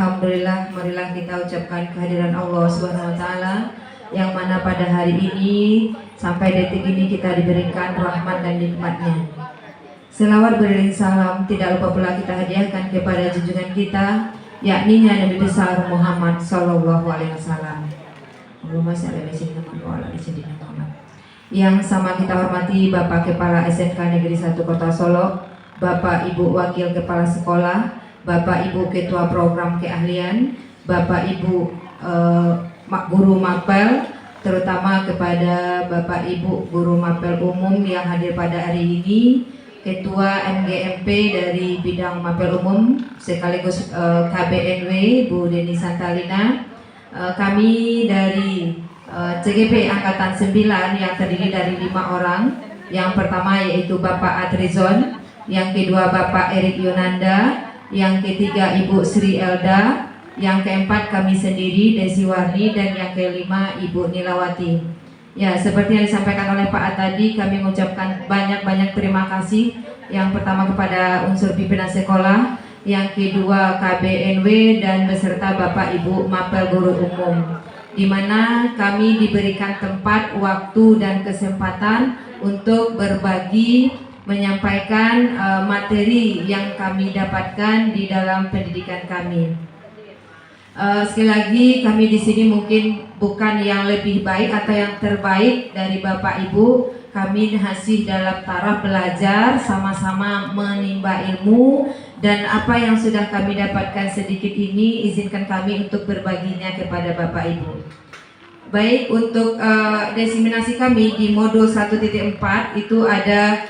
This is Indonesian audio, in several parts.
alhamdulillah, marilah kita ucapkan kehadiran Allah Subhanahu wa taala yang mana pada hari ini sampai detik ini kita diberikan rahmat dan nikmatnya. Selawat beriring salam tidak lupa pula kita hadiahkan kepada junjungan kita, yakni Nabi besar Muhammad sallallahu alaihi wasallam. Allahumma shalli ala sayyidina Muhammad. Yang sama kita hormati Bapak Kepala SMK Negeri 1 Kota Solo, Bapak Ibu Wakil Kepala Sekolah, Bapak Ibu Ketua Program Keahlian, Bapak Ibu Guru Mapel, terutama kepada Bapak Ibu Guru Mapel Umum yang hadir pada hari ini, Ketua MGMP dari bidang Mapel Umum sekaligus KBNW Bu Deni Santalina, kami dari CGP Angkatan 9 yang terdiri dari 5 orang. Yang pertama yaitu Bapak Adrizon, yang kedua Bapak Erik Yonanda, yang ketiga Ibu Sri Elda, yang keempat kami sendiri Desi Warni, dan yang kelima Ibu Nilawati. Ya, seperti yang disampaikan oleh Pak Ad tadi, kami mengucapkan banyak-banyak terima kasih. Yang pertama kepada unsur pimpinan sekolah, yang kedua KBNW, dan beserta Bapak Ibu Mapel Guru Umum, di mana kami diberikan tempat, waktu, dan kesempatan untuk berbagi, menyampaikan materi yang kami dapatkan di dalam pendidikan kami. Sekali lagi, kami di sini mungkin bukan yang lebih baik atau yang terbaik dari Bapak Ibu. Kami masih dalam taraf belajar, sama-sama menimba ilmu, dan apa yang sudah kami dapatkan sedikit ini izinkan kami untuk berbaginya kepada Bapak Ibu. Baik, untuk diseminasi kami di modul 1.4 itu ada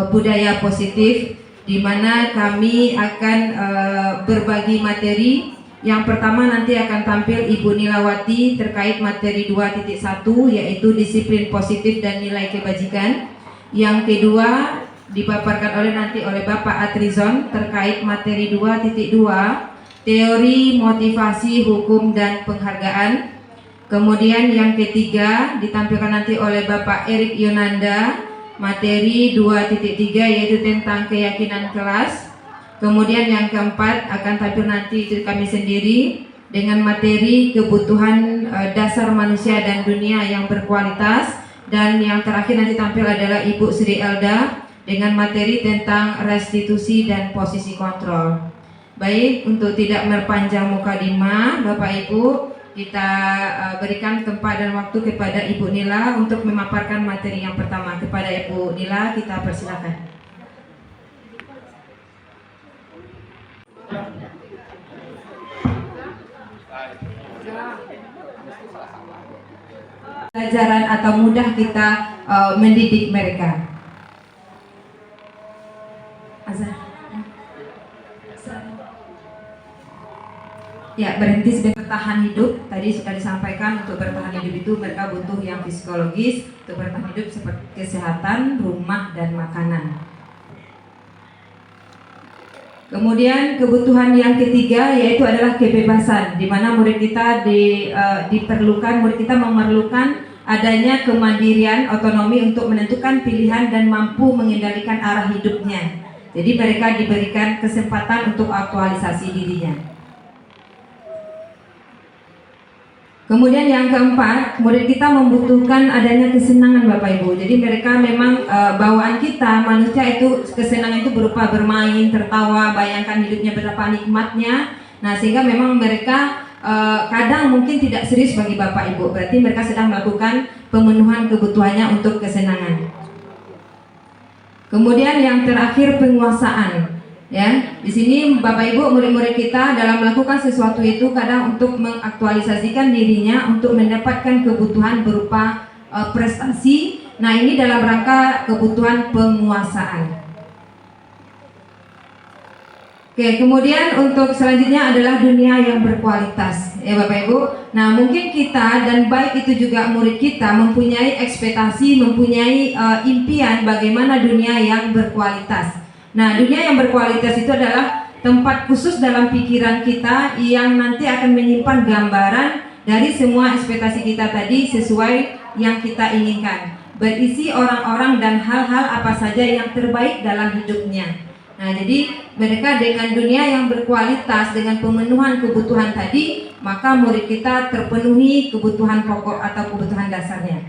budaya positif, di mana kami akan berbagi materi. Yang pertama nanti akan tampil Ibu Nilawati terkait materi 2.1 yaitu disiplin positif dan nilai kebajikan. Yang kedua dipaparkan nanti oleh Bapak Adrizon terkait materi 2.2 teori motivasi hukum dan penghargaan. Kemudian yang ketiga ditampilkan nanti oleh Bapak Erik Yonanda materi 2.3 yaitu tentang keyakinan kelas. Kemudian yang keempat akan tampil nanti kami sendiri dengan materi kebutuhan dasar manusia dan dunia yang berkualitas. Dan yang terakhir nanti tampil adalah Ibu Sri Elda dengan materi tentang restitusi dan posisi kontrol. Baik, untuk tidak berpanjang mukadimah, Bapak Ibu, kita berikan tempat dan waktu kepada Ibu Nila untuk memaparkan materi yang pertama. Kepada Ibu Nila kita persilakan. Pelajaran atau mudah kita mendidik mereka. Ya, berhenti sebagai bertahan hidup. Tadi sudah disampaikan untuk bertahan hidup itu mereka butuh yang psikologis. Untuk bertahan hidup seperti kesehatan, rumah, dan makanan. Kemudian kebutuhan yang ketiga yaitu adalah kebebasan, di mana murid kita murid kita memerlukan adanya kemandirian, otonomi untuk menentukan pilihan dan mampu mengendalikan arah hidupnya. Jadi mereka diberikan kesempatan untuk aktualisasi dirinya. Kemudian yang keempat, murid kita membutuhkan adanya kesenangan Bapak Ibu. Jadi mereka memang bawaan kita manusia itu kesenangan itu berupa bermain, tertawa, bayangkan hidupnya betapa nikmatnya. Nah, sehingga memang mereka kadang mungkin tidak serius bagi Bapak Ibu. Berarti mereka sedang melakukan pemenuhan kebutuhannya untuk kesenangan. Kemudian yang terakhir penguasaan. Ya, di sini Bapak Ibu murid-murid kita dalam melakukan sesuatu itu kadang untuk mengaktualisasikan dirinya untuk mendapatkan kebutuhan berupa prestasi. Nah, ini dalam rangka kebutuhan penguasaan. Oke, kemudian untuk selanjutnya adalah dunia yang berkualitas, ya Bapak Ibu. Nah, mungkin kita dan baik itu juga murid kita mempunyai ekspektasi, mempunyai impian bagaimana dunia yang berkualitas. Nah, dunia yang berkualitas itu adalah tempat khusus dalam pikiran kita yang nanti akan menyimpan gambaran dari semua ekspektasi kita tadi sesuai yang kita inginkan. Berisi orang-orang dan hal-hal apa saja yang terbaik dalam hidupnya. Nah, jadi mereka dengan dunia yang berkualitas, dengan pemenuhan kebutuhan tadi, maka murid kita terpenuhi kebutuhan pokok atau kebutuhan dasarnya.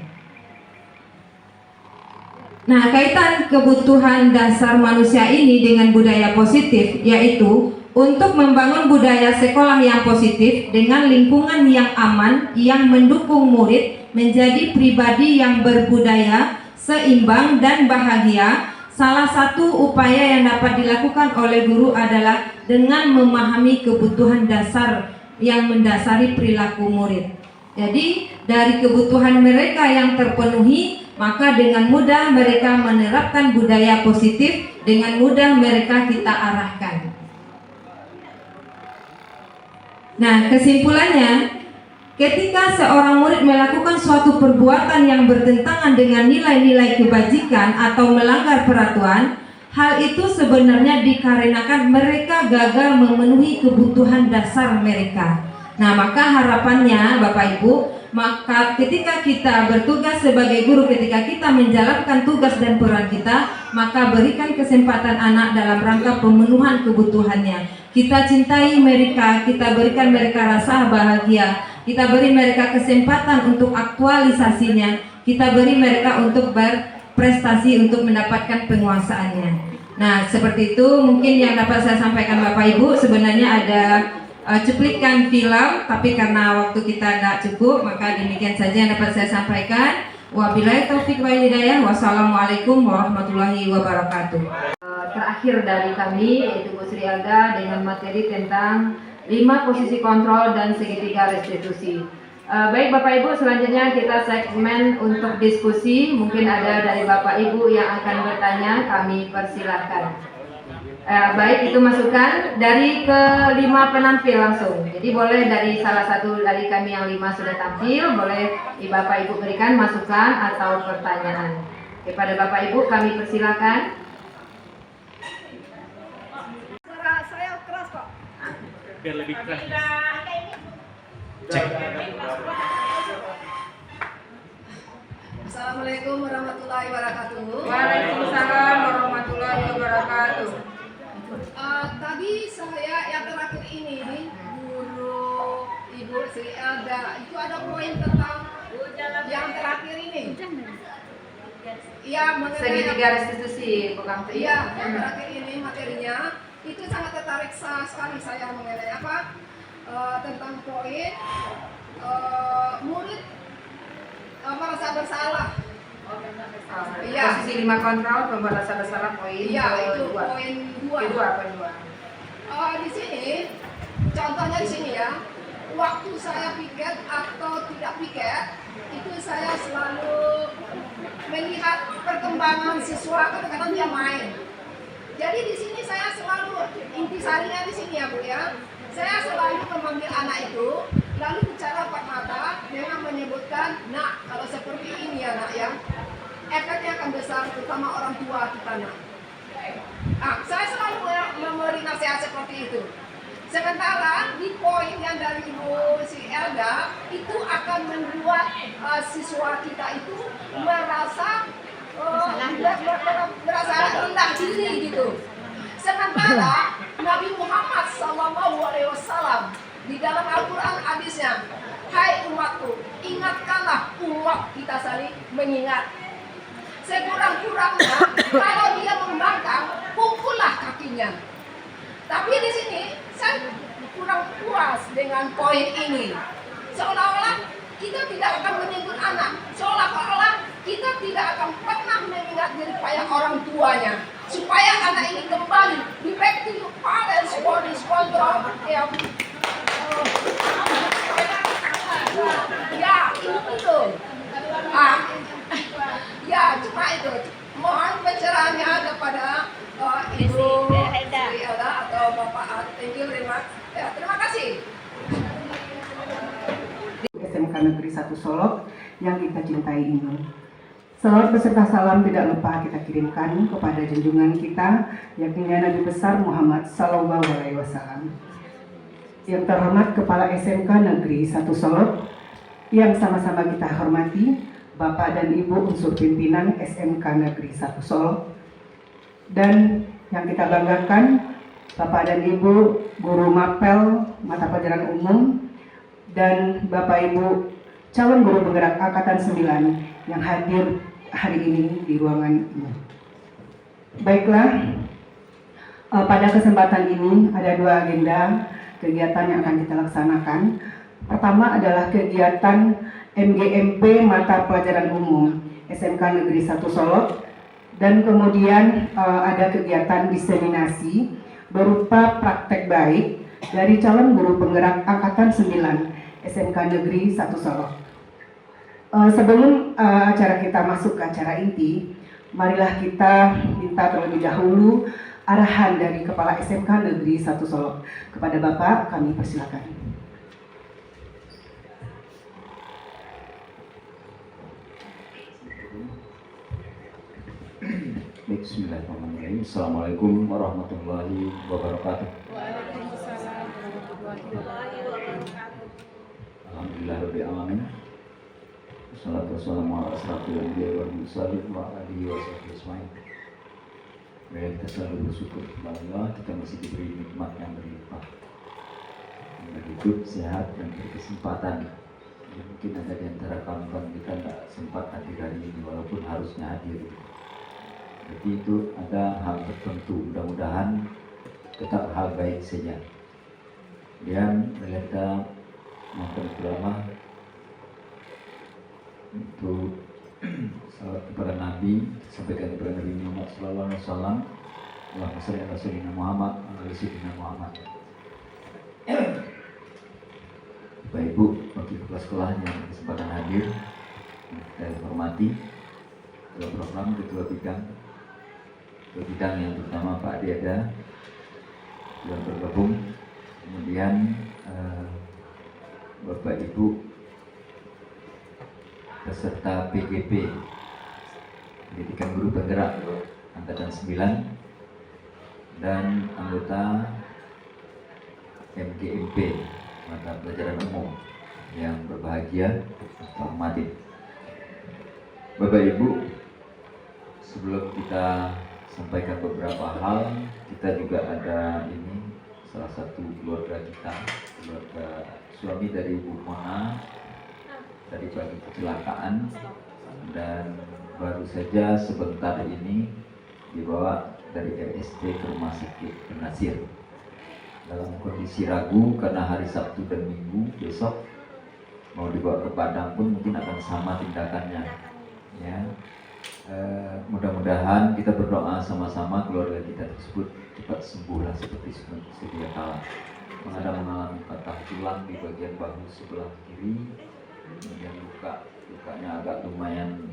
Nah, kaitan kebutuhan dasar manusia ini dengan budaya positif, yaitu untuk membangun budaya sekolah yang positif dengan lingkungan yang aman, yang mendukung murid menjadi pribadi yang berbudaya, seimbang dan bahagia. Salah satu upaya yang dapat dilakukan oleh guru adalah dengan memahami kebutuhan dasar yang mendasari perilaku murid. Jadi dari kebutuhan mereka yang terpenuhi, maka dengan mudah mereka menerapkan budaya positif, dengan mudah mereka kita arahkan. Nah, kesimpulannya, ketika seorang murid melakukan suatu perbuatan yang bertentangan dengan nilai-nilai kebajikan atau melanggar peraturan, hal itu sebenarnya dikarenakan mereka gagal memenuhi kebutuhan dasar mereka. Nah, maka harapannya Bapak Ibu, maka ketika kita bertugas sebagai guru, ketika kita menjalankan tugas dan peran kita, maka berikan kesempatan anak dalam rangka pemenuhan kebutuhannya. Kita cintai mereka, kita berikan mereka rasa bahagia, kita beri mereka kesempatan untuk aktualisasinya, kita beri mereka untuk berprestasi untuk mendapatkan penguasaannya. Nah, seperti itu mungkin yang dapat saya sampaikan Bapak Ibu. Sebenarnya ada cuplikan film, tapi karena waktu kita tidak cukup, maka demikian saja yang dapat saya sampaikan. Wabillahi taufiq wal hidayah. Wassalamualaikum warahmatullahi wabarakatuh. Terakhir dari kami yaitu Bu Sri Elda dengan materi tentang 5 posisi kontrol dan segitiga restitusi. Baik Bapak Ibu, selanjutnya kita segmen untuk diskusi. Mungkin ada dari Bapak Ibu yang akan bertanya, kami persilahkan. Baik, itu masukan dari kelima penampil langsung. Jadi boleh dari salah satu dari kami yang 5 sudah tampil, boleh Bapak Ibu berikan masukan atau pertanyaan. Kepada Bapak Ibu kami persilakan. Suara saya keras kok. Biar lebih keras. Cek. Assalamualaikum warahmatullahi wabarakatuh. Waalaikumsalam warahmatullahi wabarakatuh. Tadi saya yang terakhir ini guru Ibu Sri Elda itu ada poin tentang yang terakhir ini. Iya, mengenai Segitiga restitusi, bukan? Iya, yang terakhir ini materinya itu sangat tertarik sekali saya mengenai apa tentang poin murid merasa bersalah. Iya. Posisi 5 kontrol, merasa bersalah poin. Iya, itu poin 2. Kedua. Di sini, contohnya di sini ya, waktu saya piket atau tidak piket, itu saya selalu melihat perkembangan siswa, kadang-kadang dia main. Jadi di sini saya selalu, intisarinya di sini ya Bu ya, saya selalu memanggil anak itu, lalu bicara empat mata dengan menyebutkan, nak kalau seperti ini ya nak ya, efeknya akan besar, terutama orang tua kita nak. Saya selalu memberi nasihat seperti itu. Sementara di poin yang dari Ibu Sri Elda itu akan membuat siswa kita itu merasa rendah diri gitu. Sementara Nabi Muhammad SAW di dalam Al-Quran hadisnya, hai umatku, ingatkanlah umat kita saling mengingat. Sekurang-kurangnya kalau dia membangkang, pukullah kakinya. Tapi di sini saya kurang puas dengan poin ini. Seolah-olah kita tidak akan menyebut anak, seolah-olah kita tidak akan pernah mengingat daripada orang tuanya, supaya anak ini kembali di back to parents bodies control. Ya, itu betul. Ya, cuma itu. Mohon pencerahannya kepada Ibu Sri Elda atau Bapak. Thank you very much. Ya, terima kasih. SMK Negeri 1 Solok yang kita cintai ini. Salawat beserta salam tidak lupa kita kirimkan kepada junjungan kita, yakni Nabi besar Muhammad Sallallahu Alaihi Wasallam. Yang terhormat Kepala SMK Negeri 1 Solok, yang sama-sama kita hormati, Bapak dan Ibu unsur pimpinan SMK Negeri 1 Solok, dan Yang kita banggakan, Bapak dan Ibu Guru Mapel Mata Pelajaran Umum dan Bapak Ibu calon guru penggerak Angkatan 9 yang hadir hari ini di ruangan ini. Baiklah, pada kesempatan ini ada 2 agenda kegiatan yang akan kita laksanakan. Pertama adalah kegiatan MGMP Mata Pelajaran Umum SMK Negeri 1 Solok, dan kemudian ada kegiatan diseminasi berupa praktek baik dari calon guru penggerak Angkatan 9 SMK Negeri 1 Solok. Sebelum acara kita masuk ke acara inti, marilah kita minta terlebih dahulu arahan dari Kepala SMK Negeri 1 Solok. Kepada Bapak, kami persilakan. Bismillahirrahmanirrahim. Assalamualaikum warahmatullahi wabarakatuh. Waalaikumsalam warahmatullahi wabarakatuh. Alhamdulillahirabbil alamin. Wassalatu wassalamu ala asyrafil anbiya'i wal mursalin wa alihi washabihi ajmain. Baik, kita selalu bersyukur kepada Allah, kita masih diberi nikmat yang berlimpah, hidup, sehat, dan berkesempatan. Ya, mungkin ada di antara kawan-kawan kita tidak sempat hadir hari ini walaupun harusnya hadir. Jadi itu ada hal tertentu, mudah-mudahan tetap hal baik saja. Dan kita mohon ulama untuk salat kepada Nabi, sampaikan kepada Nabi Muhammad sallallahu alaihi wasallam. Allahumma shalli ala sayyidina Muhammad wa ala sayyidina Muhammad. Bapak Ibu, wakil kepala sekolah yang kesempatan hadir, saya hormati ketua program, ketua bidang yang pertama Pak Diada yang bergabung, kemudian Bapak Ibu peserta PGP Pendidikan Guru Penggerak Angkatan 9 dan anggota MGMP Mata Pelajaran Umum yang berbahagia, hormati. Bapak Ibu, sebelum kita sampaikan beberapa hal, kita juga ada ini salah satu keluarga kita, keluarga suami dari Ibu Mona tadi pagi kecelakaan dan baru saja sebentar ini dibawa dari RSJ ke Rumah Sakit Nasir dalam kondisi ragu karena hari Sabtu dan Minggu besok mau dibawa ke Padang pun mungkin akan sama tindakannya, ya. Mudah-mudahan kita berdoa sama-sama keluarga kita tersebut cepat sembuh lah seperti sedia kala. Ada mengalami patah tulang di bagian bahu sebelah kiri, kemudian lukanya agak lumayan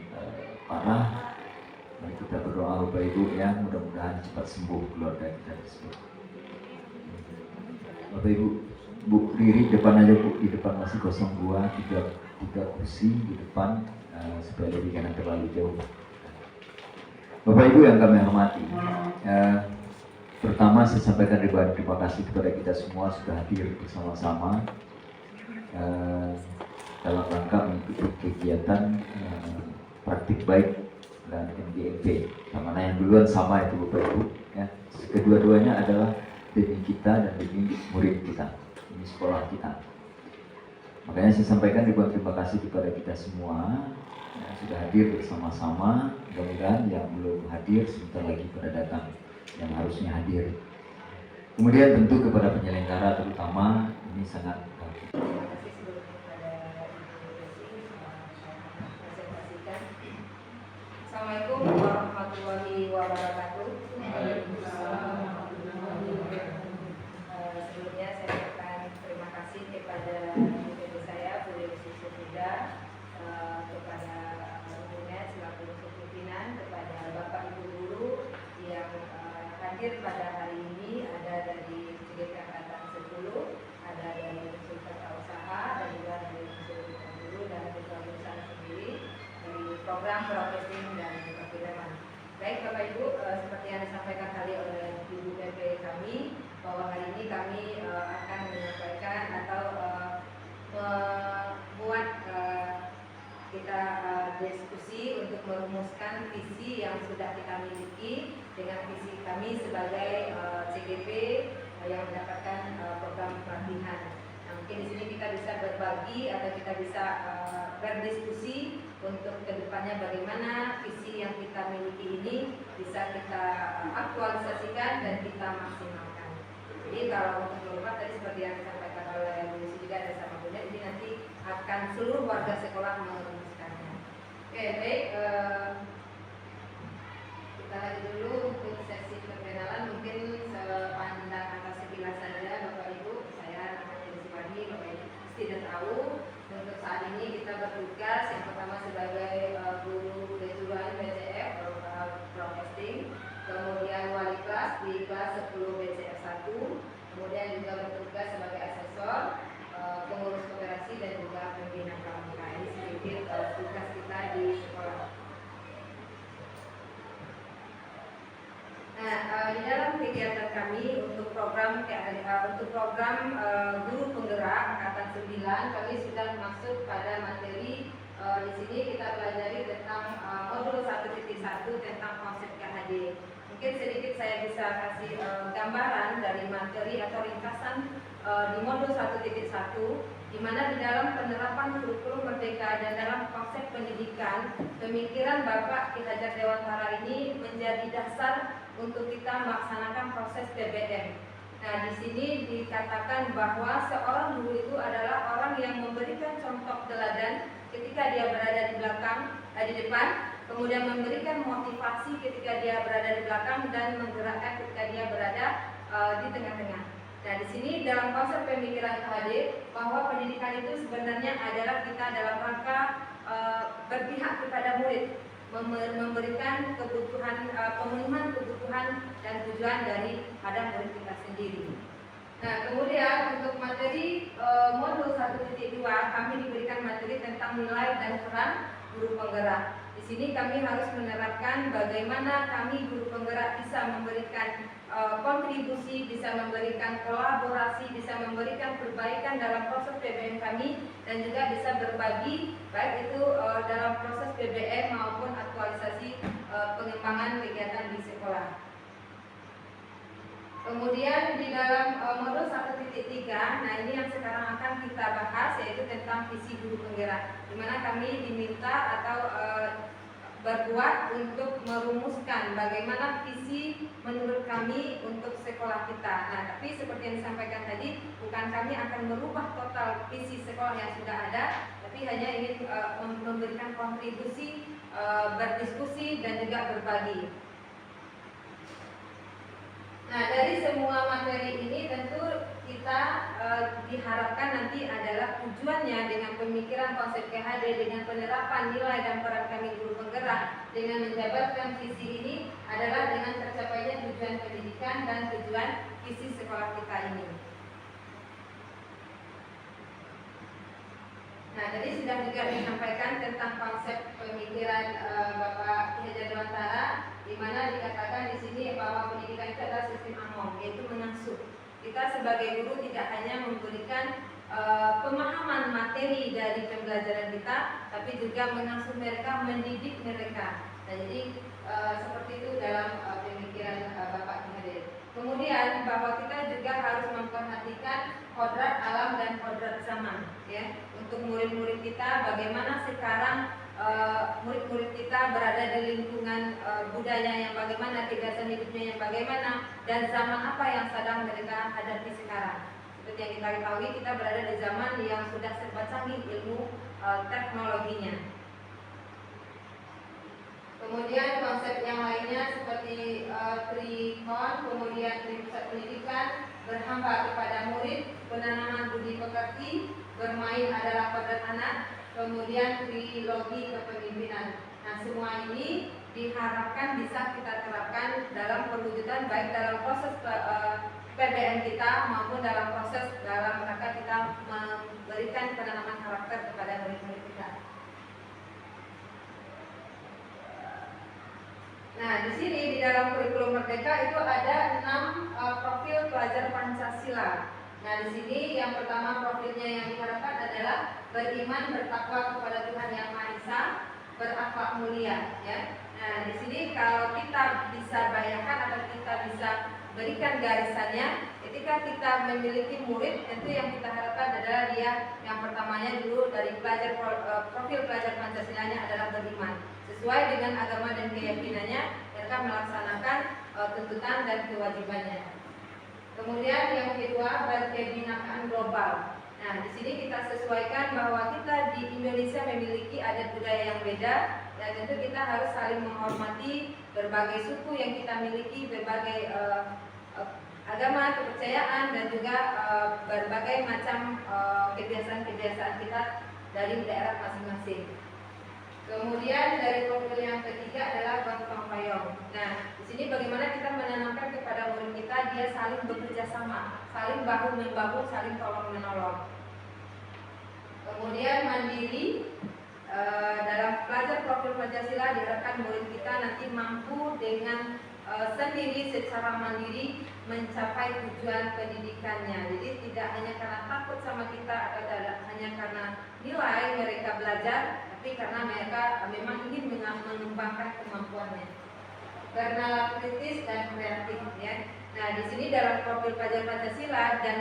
parah. Mari kita berdoa Bapak Ibu ya, mudah-mudahan cepat sembuh keluarga kita tersebut. Bapak Ibu, Bu Riri depan aja Bu, di depan masih kosong tiga kursi di depan supaya lebih jangan terlalu jauh. Bapak Ibu yang kami hormati, pertama saya sampaikan terima kasih kepada kita semua sudah hadir bersama-sama dalam rangka mengikuti kegiatan praktik baik dan MGMP. Yang mana yang duluan sama itu Bapak Ibu, ya. Kedua-duanya adalah demi kita dan demi murid kita, demi sekolah kita. Makanya saya sampaikan terima kasih kepada kita semua yang sudah hadir bersama-sama. Mudah-mudahan yang belum hadir sebentar lagi pada datang yang harusnya hadir. Kemudian tentu kepada penyelenggara terutama ini sangat Assalamualaikum warahmatullahi wabarakatuh. Sebelumnya saya ucapkan terima kasih kepada ibu saya, Bu Dewi Susuda, kepada ibunya selaku pimpinan, kepada Bapak Ibu guru yang hadir pada hari ini, ada dari PGP Angkatan 10, ada dari unsur tata usaha, dan juga dari unsur guru dan ketua jurusan sendiri dari program profesi dan perfilman. Baik Bapak Ibu, seperti yang disampaikan tadi oleh Ibu DP kami, bahwa hari ini kami akan menyampaikan atau membuat kita berdiskusi untuk merumuskan visi yang sudah kita miliki dengan visi kami sebagai CGP yang mendapatkan program pelatihan. Nah, mungkin di sini kita bisa berbagi atau kita bisa berdiskusi untuk kedepannya bagaimana visi yang kita miliki ini bisa kita aktualisasikan dan kita maksimalkan. Jadi kalau untuk kelompok tadi seperti yang disampaikan oleh Bu Lucy juga ada sama Bunda, ini nanti akan seluruh warga sekolah merumuskannya. Oke, baik. Kita lagi dulu untuk sesi perkenalan, mungkin sepandang atas sekilas saja Bapak Ibu. Saya namanya Desi Wadi, Bapak Ibu tidak tahu. Untuk saat ini kita bertugas yang pertama sebagai guru kejuruan BCF Broadcasting, kemudian wali kelas di kelas 10 BCF 1, kemudian juga bertugas sebagai asesor, pengurus koperasi dan juga pembina pramuka. Ini sedikit tugas kita di sekolah. Nah, di dalam kegiatan kami untuk program guru penggerak angkatan 9, kami sudah masuk pada materi. Di sini kita pelajari tentang modul 1.1 tentang konsep KHD. Mungkin sedikit saya bisa kasih gambaran dari materi atau ringkasan di modul 1.1, di mana di dalam penerapan kurikulum merdeka dan dalam konsep pendidikan, pemikiran Bapak Ki Hajar Dewantara ini menjadi dasar untuk kita melaksanakan proses PBM. Nah, di sini dikatakan bahwa seorang guru itu adalah orang yang memberikan contoh teladan ketika dia berada di depan, kemudian memberikan motivasi ketika dia berada di belakang dan menggerakkan ketika dia berada di tengah-tengah. Nah, di sini dalam konsep pemikiran KHD bahwa pendidikan itu sebenarnya adalah kita dalam rangka berpihak kepada murid, memberikan kebutuhan, pemenuhan kebutuhan dan tujuan daripada murid kita sendiri. Nah, kemudian untuk materi modul 1.2 kami diberikan materi tentang nilai dan peran guru penggerak. Di sini kami harus menerapkan bagaimana kami guru penggerak bisa memberikan kontribusi, bisa memberikan kolaborasi, bisa memberikan perbaikan dalam proses PBM kami dan juga bisa berbagi baik itu dalam proses PBM maupun aktualisasi pengembangan kegiatan di sekolah. Kemudian di dalam modul 1.3, nah ini yang sekarang akan kita bahas yaitu tentang visi guru penggerak, di mana kami diminta atau berbuat untuk merumuskan bagaimana visi menurut kami untuk sekolah kita. Nah, tapi seperti yang disampaikan tadi, bukan kami akan merubah total visi sekolah yang sudah ada, tapi hanya ingin memberikan kontribusi, berdiskusi dan juga berbagi. Nah, dari semua materi ini tentu kita diharapkan nanti adalah tujuannya dengan pemikiran konsep KHD, dengan penerapan nilai dan peran kami guru penggerak, dengan menjabarkan visi ini adalah dengan tercapainya tujuan pendidikan dan tujuan visi sekolah kita ini. Nah, tadi sudah juga disampaikan tentang konsep pemikiran Bapak Ki Hajar Dewantara, di mana dikatakan di sini bahwa pendidikan itu adalah sistem among, yaitu mengasuh. Kita sebagai guru tidak hanya memberikan pemahaman materi dari pembelajaran kita, tapi juga mengasuh mereka, mendidik mereka. Nah, jadi seperti itu dalam pemikiran Bapak Ki Hajar. Kemudian bahwa kita juga harus memperhatikan kodrat alam dan kodrat zaman, ya, untuk murid-murid kita. Bagaimana sekarang murid-murid kita berada di lingkungan budaya yang bagaimana, kegiatan hidupnya yang bagaimana, dan zaman apa yang sedang mereka hadapi sekarang. Seperti yang kita ketahui, kita berada di zaman yang sudah serba canggih ilmu teknologinya. Kemudian konsep yang lainnya seperti trikon, kemudian pusat pendidikan, berhamba kepada murid, penanaman budi pekerti, bermain adalah kodrat anak, kemudian trilogi kepemimpinan. Nah, semua ini diharapkan bisa kita terapkan dalam perwujudan baik dalam proses PBM kita maupun dalam proses dalam rangka kita memberikan penanaman karakter kepada murid-murid kita. Nah, di sini di dalam kurikulum Merdeka itu ada 6 profil pelajar Pancasila. Nah, di sini yang pertama profilnya yang diharapkan adalah beriman bertakwa kepada Tuhan Yang Maha Esa, berakhlak mulia, ya. Nah, di sini kalau kita bisa bayangkan atau kita bisa berikan garisannya, ketika kita memiliki murid, tentu yang kita harapkan adalah dia yang pertamanya dulu dari profil pelajar Pancasilanya adalah beriman, sesuai dengan agama dan keyakinannya, mereka melaksanakan tuntutan dan kewajibannya. Kemudian yang kedua, kebinekaan global. Nah, di sini kita sesuaikan bahwa kita di Indonesia memiliki adat budaya yang beda, dan tentu kita harus saling menghormati berbagai suku yang kita miliki, berbagai agama, kepercayaan, dan juga berbagai macam kebiasaan-kebiasaan kita dari daerah masing-masing. Kemudian dari profil yang ketiga adalah gotong royong. Nah, di sini bagaimana kita menanamkan kepada murid kita dia saling bekerja sama, saling bahu membahu, saling tolong menolong. Kemudian mandiri. Dalam pelajar profil Pancasila diharapkan murid kita nanti mampu dengan sendiri secara mandiri mencapai tujuan pendidikannya. Jadi tidak hanya karena takut sama kita atau tidak hanya karena nilai mereka belajar, tapi karena mereka memang ingin mengembangkan kemampuannya. Karena kritis dan kreatif, ya. Nah, di sini dalam profil pelajar Pancasila dan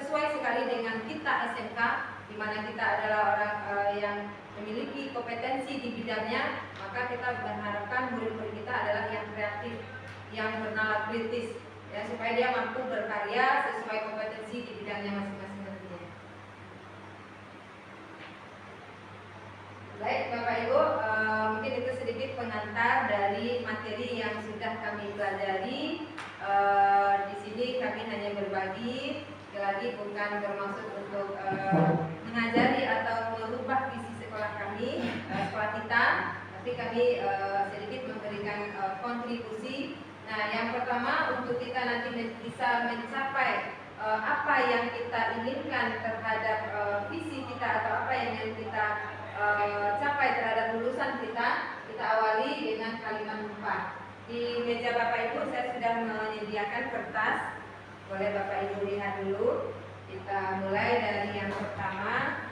sesuai sekali dengan kita SMK, di mana kita adalah orang yang memiliki kompetensi di bidangnya, maka kita mengharapkan murid-murid kita adalah yang kreatif, yang bernalar kritis, ya, supaya dia mampu berkarya sesuai kompetensi di bidangnya masing-masing nantinya. Baik Bapak Ibu, mungkin itu sedikit pengantar dari materi yang sudah kami pelajari. Di sini kami hanya berbagi, lagi bukan bermaksud untuk mengajari atau merubah visi sekolah kami, sekolah kita, tapi kami sedikit memberikan kontribusi. Nah, yang pertama untuk kita nanti bisa mencapai apa yang kita inginkan terhadap visi kita atau apa yang kita capai terhadap lulusan kita, kita awali dengan kalimat 4. Di meja Bapak Ibu saya sudah menyediakan kertas, boleh Bapak Ibu lihat dulu. Kita mulai dari yang pertama.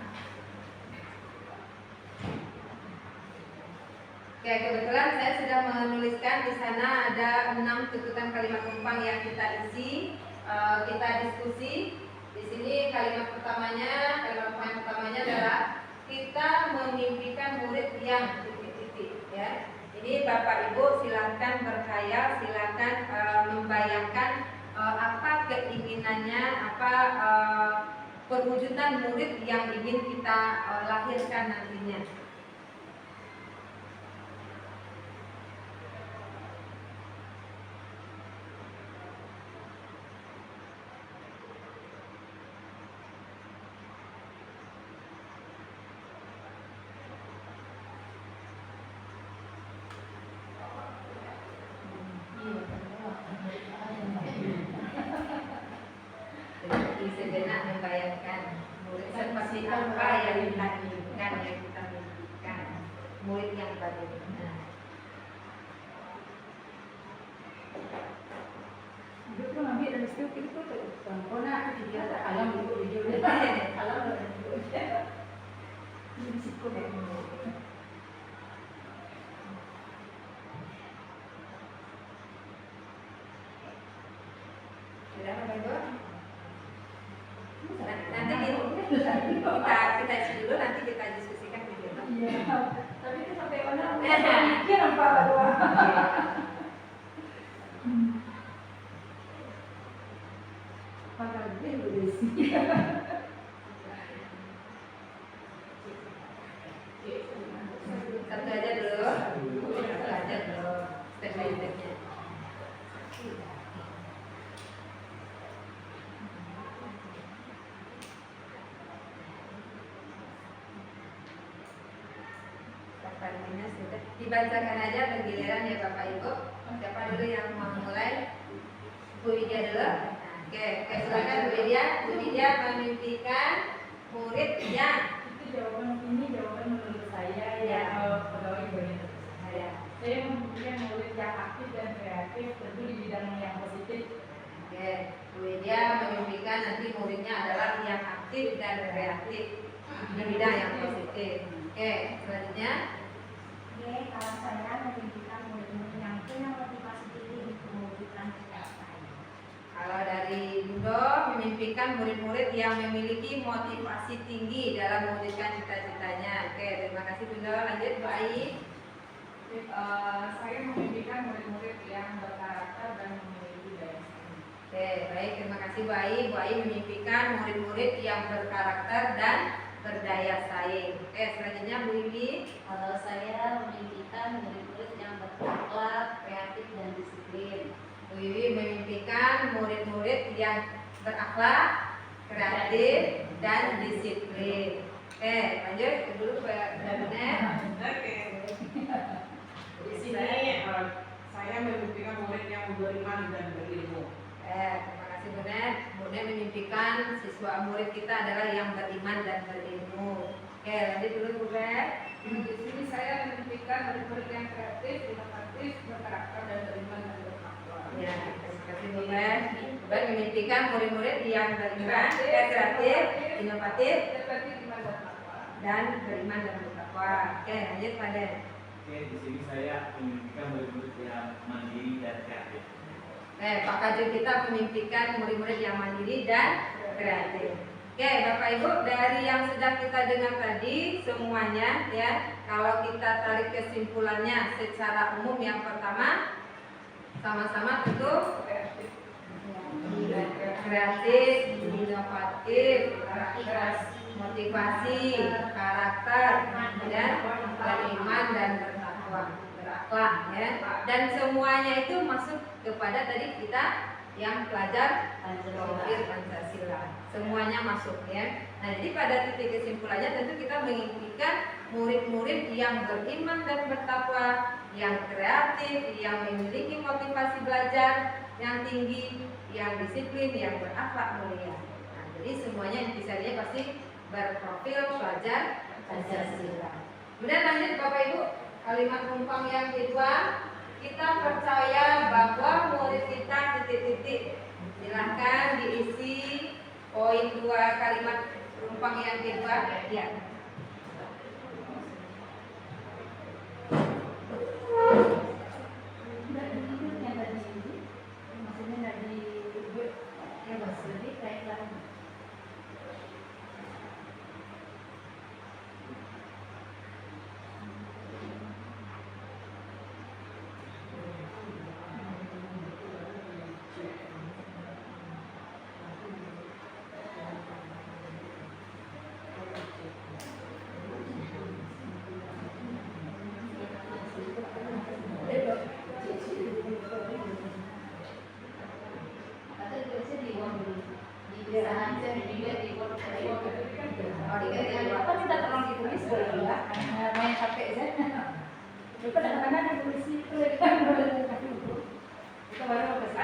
Oke, kebetulan saya sudah menuliskan di sana ada 6 tuntutan kalimat numpang yang kita isi, kita diskusi. Di sini kalimat pertamanya adalah kita memimpikan murid yang titik-titik, ya. Ini Bapak Ibu silakan berkhayal, silakan membayangkan apa keinginannya, apa perwujudan murid yang ingin kita lahirkan nantinya. Sejenak membayangkan murid seperti apa yang kita inginkan, yang kita miliki, murid yang bagaimana. Itu tuh ngambil dari situ itu tuh, karena dia alam itu video alam itu risiko deh. Sudah Bapak Ibu? Nanti kita isi dulu, nanti kita diskusikan video. Iya, tapi itu sampai mana? Mikir apa berdua? Padahal dia udah isi. Satu aja dulu, step by stepnya. Dibacakan aja bergiliran ya Bapak Ibu. Siapa dulu yang mau mulai? Bu Widya dulu. Oke, silakan Bu Widya. Bu Widya memimpikan murid yang Itu jawaban menurut saya Ya. pegawai bagian saya. Saya mempunyai murid yang aktif dan kreatif, tentu di bidang yang positif. Oke, Bu Widya memimpikan nanti muridnya adalah yang aktif dan kreatif di bidang yang positif. Oke, selanjutnya Oke, kalau saya memimpikan murid-murid yang punya motivasi tinggi untuk mewujudkan cita-cita. Kalau dari Bundo memimpikan murid-murid yang memiliki motivasi tinggi dalam mewujudkan cita-citanya. Oke, terima kasih Bundo. Lanjut Bu Ai. Saya memimpikan murid-murid yang berkarakter dan memiliki daya saing. Oke, baik, terima kasih Bu Ai. Bu Ai memimpikan murid-murid yang berkarakter dan berdaya saing. Oke, selanjutnya Bu Iwi. Kalau saya memimpikan murid-murid yang berakhlak, kreatif, dan disiplin. Bu Iwi memimpikan murid-murid yang berakhlak, kreatif, dan disiplin. Oke, lanjut dulu ke Bunet. Oke. Di sini saya memimpikan murid yang beriman dan berilmu. Terima kasih Bunet. Bunet memimpikan siswa murid kita adalah yang beriman dan berilmu. Oke, lanjut dulu Bunet. Di sini saya memimpikan murid-murid yang kreatif, inovatif, berkarakter, dan beriman dan bertakwa. Ya, terima kasih Bunet. Bunet memimpikan murid-murid yang beriman, kreatif, inovatif, dan beriman dan bertakwa. Oke, lanjut pada. Oke, di sini saya memimpikan murid-murid yang mandiri dan kreatif. Pak Kajul kita memimpikan murid-murid yang mandiri dan kreatif. Oke, Bapak Ibu, dari yang sudah kita dengar tadi semuanya ya, kalau kita tarik kesimpulannya secara umum, yang pertama sama-sama tentu kreatif, inovatif, motivasi, karakter, dan beriman dan berakhlak ya. Dan semuanya itu masuk kepada tadi kita yang pelajar Pancasila. Semuanya masuk ya. Nah, jadi pada titik kesimpulannya tentu kita menginginkan murid-murid yang beriman dan bertakwa, yang kreatif, yang memiliki motivasi belajar yang tinggi, yang disiplin, yang berakhlak mulia. Nah, jadi semuanya intisarinya pasti berprofil pelajar Pancasila. Kemudian lanjut Bapak Ibu, kalimat penumpang yang kedua, kita percaya bahwa murid kita titik-titik. Silahkan diisi poin 2 kalimat penumpang yang kedua. Ya.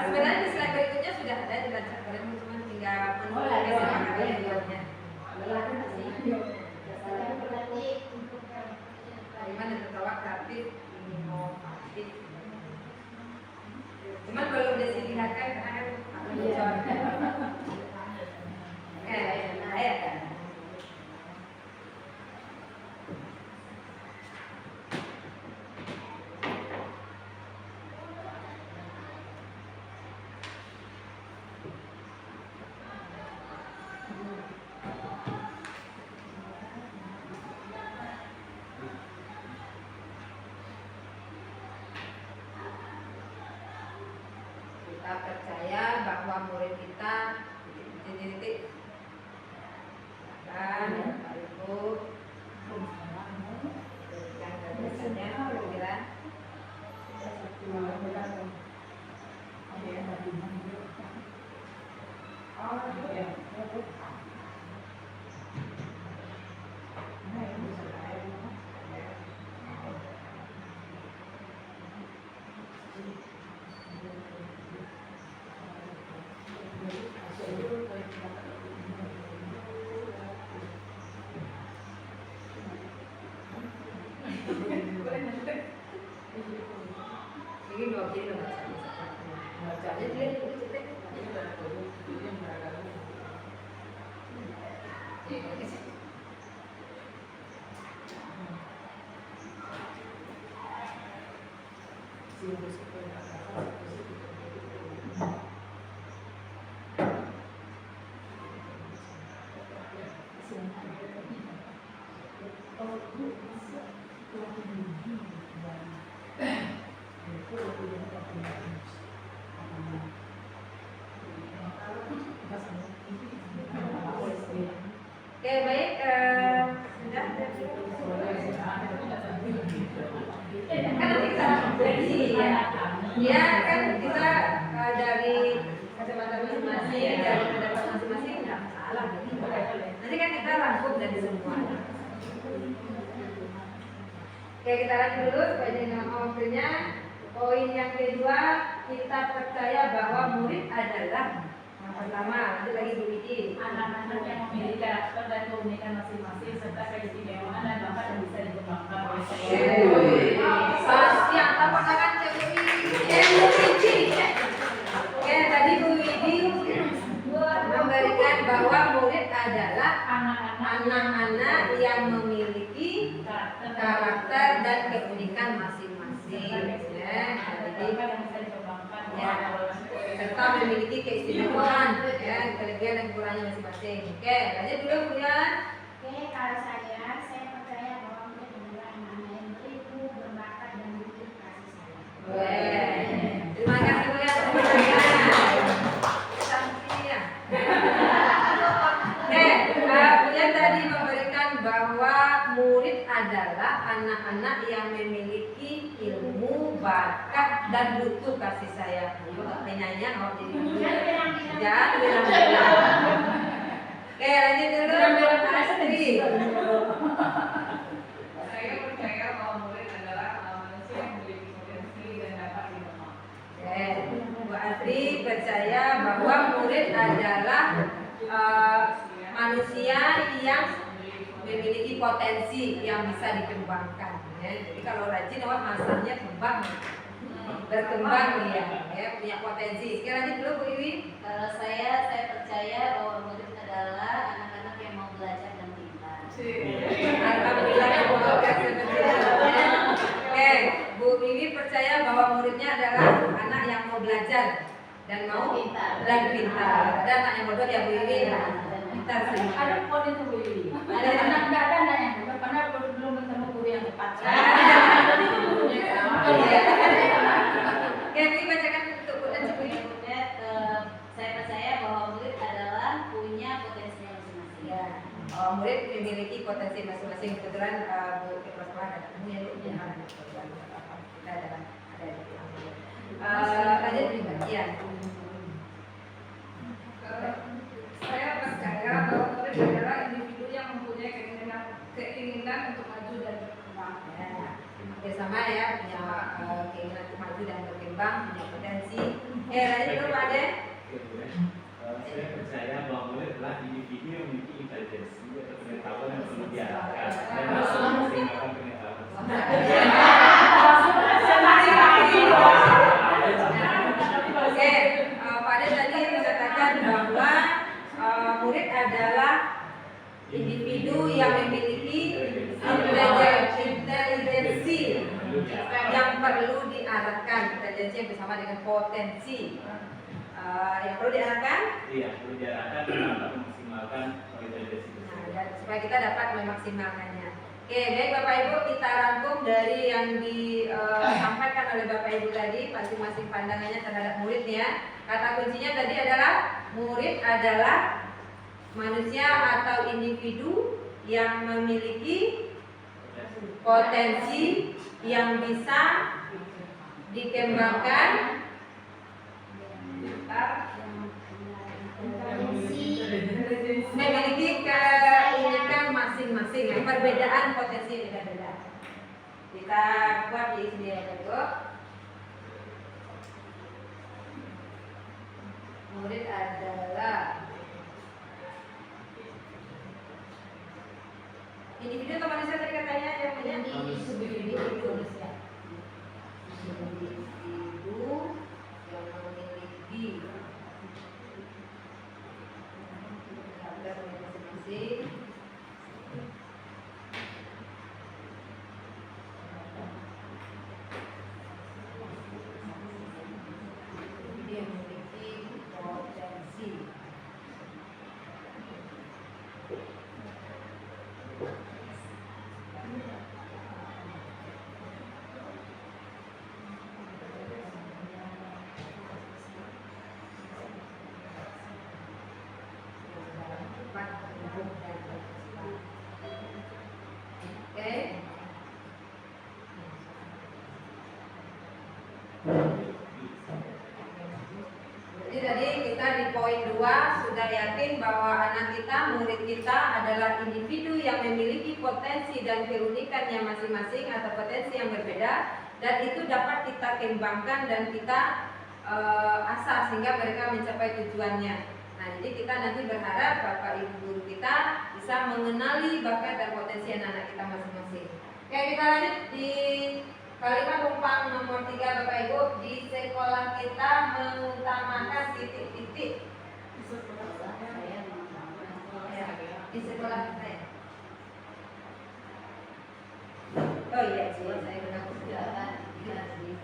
Sebenarnya di slide berikutnya sudah ada dibaca, teman-teman tinggal menulis apa yang jawabnya. Bagaimana tertawa kreatif, inovatif. Cuman kalau udah dilihatkan kan aku jawab. Ayo. Kita percaya bahwa murid kita titik-titik kan Bapak Ibu yang gagasannya kira-kira ini dua kiri bacanya dia titik. Oke, baik. Sudah. Kan nanti kita refleksi ya. Ya kan kita dari kacamata masing-masing, dari pendapat masing-masing nggak masalah. Nanti kan kita rangkum dari semua. Oke, kita lanjut dulu supaya jangan waktunya. Poin yang kedua, kita percaya bahwa murid adalah yang pertama, nanti lagi Bu Widi. Anak-anak yang memiliki karakter dan keunikan masing-masing serta keistimewaan dan bakat yang bisa dikembangkan oleh saya. Pasti apa tangan cewek ini? Oke, tadi Bu Widi memberikan bahwa murid adalah anak-anak yang memiliki karakter dan keunikan masing-masing. Ya, jadi ya, serta memiliki keistimewaan, ya, kelebihan dan kekurangannya masing-masing. Oke, lanjut dulu Bu Yan. Oke, kalau saya percaya bahwa murid adalah anak-anak yang beribu, berbakat dan memiliki kasih sayang. Terima kasih Bu Yan. Santia. Bu Yan tadi memberikan bahwa murid adalah anak-anak yang memiliki ilmu, bakat, dan butuh kasih sayang. Penyanyian kalau jadi jangan bilang-bilang. Oke, lanjut dulu Astri. Saya percaya bahwa murid adalah manusia yang memiliki potensi dan dapat dikembangkan. Oke, Bu Astri percaya bahwa murid adalah manusia yang memiliki potensi yang bisa dikembangkan. Ya. Jadi kalau rajin, masanya berkembang dia, ya, punya potensi. Sekarang lanjut dulu Bu Iwi. Kalau saya percaya bahwa murid adalah anak-anak yang mau belajar dan pintar. Alhamdulillah kamu belajar seperti itu. Oke, Bu Iwi percaya bahwa muridnya adalah anak yang mau belajar dan mau Pintar. dan pintar. Ada anak yang bodoh ya Bu Iwi. Pintar sih. Ada poin itu Bu Iwi. Ada anak nggak ada anak yang bodoh karena belum bertemu guru yang tepat. Oke, Bu Iwi bacakan untuk potensi Bu Iwi. Saya percaya bahwa murid adalah punya potensi masing-masing. Ya, murid memiliki potensi masing-masing. Kebetulan Bu Kepala Sekolah ada kamu ya Bu. Ya, kita ada. Lanjut juga. Iya. Saya percaya bahwa murid adalah individu yang mempunyai keinginan untuk maju dan berkembang. Ya, oke, sama ya, punya keinginan untuk maju dan berkembang, punya potensi. Lanjut dulu Pak Ade. Saya percaya bahwa murid adalah individu yang memiliki intelijensi atau pengetahuan yang perlu diarahkan dan harus memaksimalkan pengetahuan. Oke, Pak Ade tadi mengatakan bahwa murid adalah individu yang memiliki intelijensi yang perlu diarahkan. Intelijensi yang bersama dengan potensi yang perlu diarahkan. Iya, perlu diarahkan dalam memaksimalkan intelijensi tersebut. Dan supaya kita dapat memaksimalkannya. Oke, baik Bapak Ibu, kita rangkum dari yang disampaikan oleh Bapak Ibu tadi, masing-masing pandangannya terhadap murid ya. Kata kuncinya tadi adalah murid adalah manusia atau individu yang memiliki potensi yang bisa dikembangkan, memiliki keunikan masing-masing, ya, perbedaan potensi yang beda-beda. Kita buat di sini ya Bu. Murid adalah individu atau manusia tadi katanya yang punya individu manusia. Individu yang memiliki karakter masing-masing. Jadi tadi kita di poin 2 sudah yakin bahwa anak kita, murid kita adalah individu yang memiliki potensi dan keunikannya masing-masing atau potensi yang berbeda, dan itu dapat kita kembangkan dan kita asah sehingga mereka mencapai tujuannya. Nah, jadi kita nanti berharap Bapak Ibu guru kita bisa mengenali bakat dan potensi anak-anak kita masing-masing. Oke, kita lanjut di kalimat rumpang nomor 3 Bapak Ibu. Di sekolah kita mengutamakan titik-titik. Di sekolah saya Ya, di sekolah saya. Oh iya, sekolah saya benar mengusahakan titik-titik.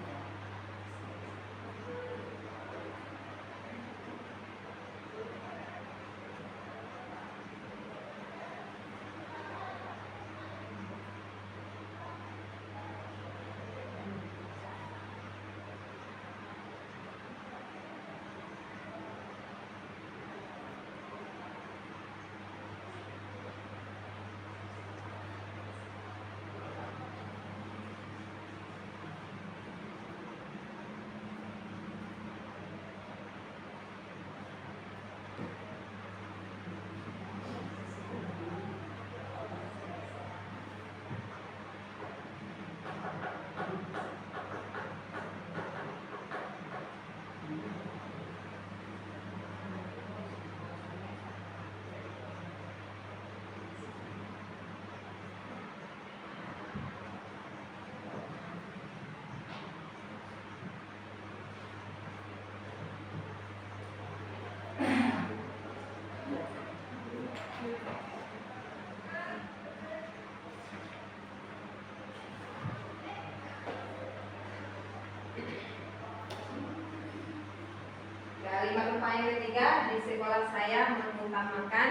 Kalimat rumpang yang ketiga, di sekolah saya mengutamakan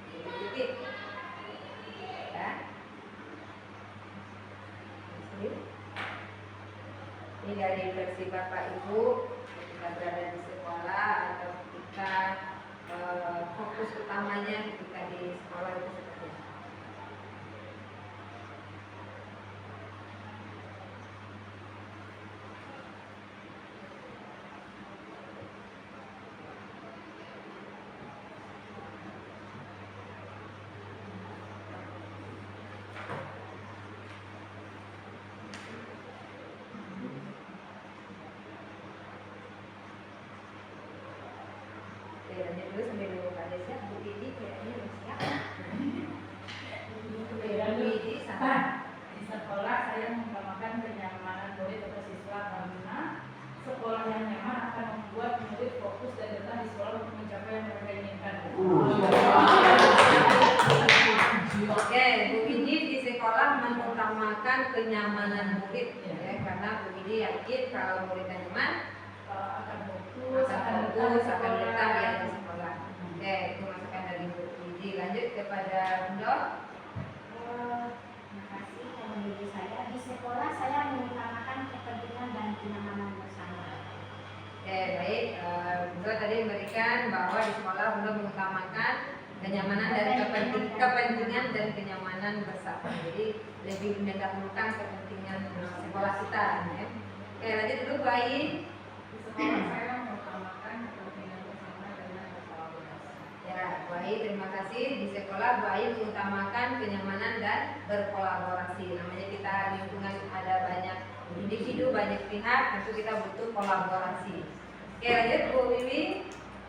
titik-titik. Ya. Ini dari versi Bapak Ibu ketika berada di sekolah atau ketika fokus utamanya ketika di sekolah itu seperti apa. Oke, lanjut dulu sampai dulu Kak Desya. Bu Didi kayaknya udah siap. Bu Didi sama. Di sekolah saya mengutamakan kenyamanan murid atau siswa karena sekolah yang nyaman akan membuat murid fokus dan betah di sekolah untuk mencapai yang mereka inginkan. Oke, Bu Didi di sekolah mengutamakan kenyamanan murid ya, karena Bu Didi yakin kalau muridnya nyaman Akan fokus, akan betah ya di sekolah. Oke, itu masukan dari Bu Didi. Lanjut kepada Bunda. Terima kasih. Kalau menurut saya di sekolah saya mengutamakan kepentingan dan kenyamanan bersama. Oke, baik. Bunda tadi memberikan bahwa di sekolah Bunda mengutamakan kenyamanan dan kepentingan dan kenyamanan bersama. Jadi lebih mendahulukan kepentingan sekolah kita. Ya. Oke, lanjut dulu Bu Ai. Di sekolah saya mengutamakan kepentingan bersama dengan berkolaborasi. Ya, Bu Ai, terima kasih. Di sekolah Bu Ai mengutamakan kenyamanan dan berkolaborasi. Namanya kita lingkungan ada banyak individu, banyak pihak, tentu kita butuh kolaborasi. Oke, lanjut Bu Wiwi.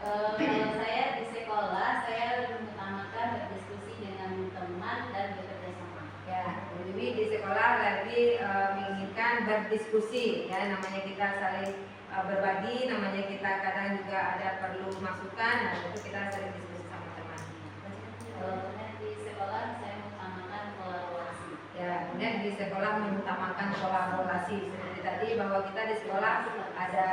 Kalau saya di sekolah, saya mengutamakan berdiskusi dengan teman dan bekerja sama. Ya, Bu Wiwi di sekolah lagi menginginkan berdiskusi. Ya, namanya kita saling berbagi, namanya kita kadang juga ada perlu masukan, nah itu kita sering diskusi sama teman. Kemudian di sekolah saya mengutamakan kolaborasi. Ya, kemudian di sekolah mengutamakan kolaborasi. Seperti tadi bahwa kita di sekolah ada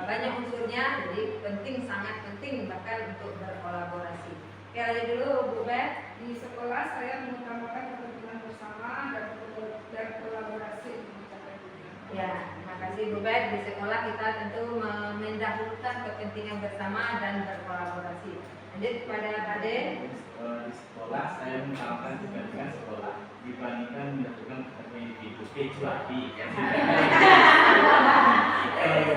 banyak unsurnya, jadi penting, sangat penting bahkan untuk berkolaborasi. Oke, lanjut dulu Bu Beth. Di sekolah saya mengutamakan kepentingan bersama dan kolaborasi untuk mencapai tujuan. Ya, terima kasih Bu Beth. Di sekolah kita tentu mendahulukan kepentingan bersama dan berkolaborasi. Lanjut kepada Ade. Di sekolah saya mengutamakan kepentingan sekolah dibandingkan menentukan kepentingan individu kecuali Terima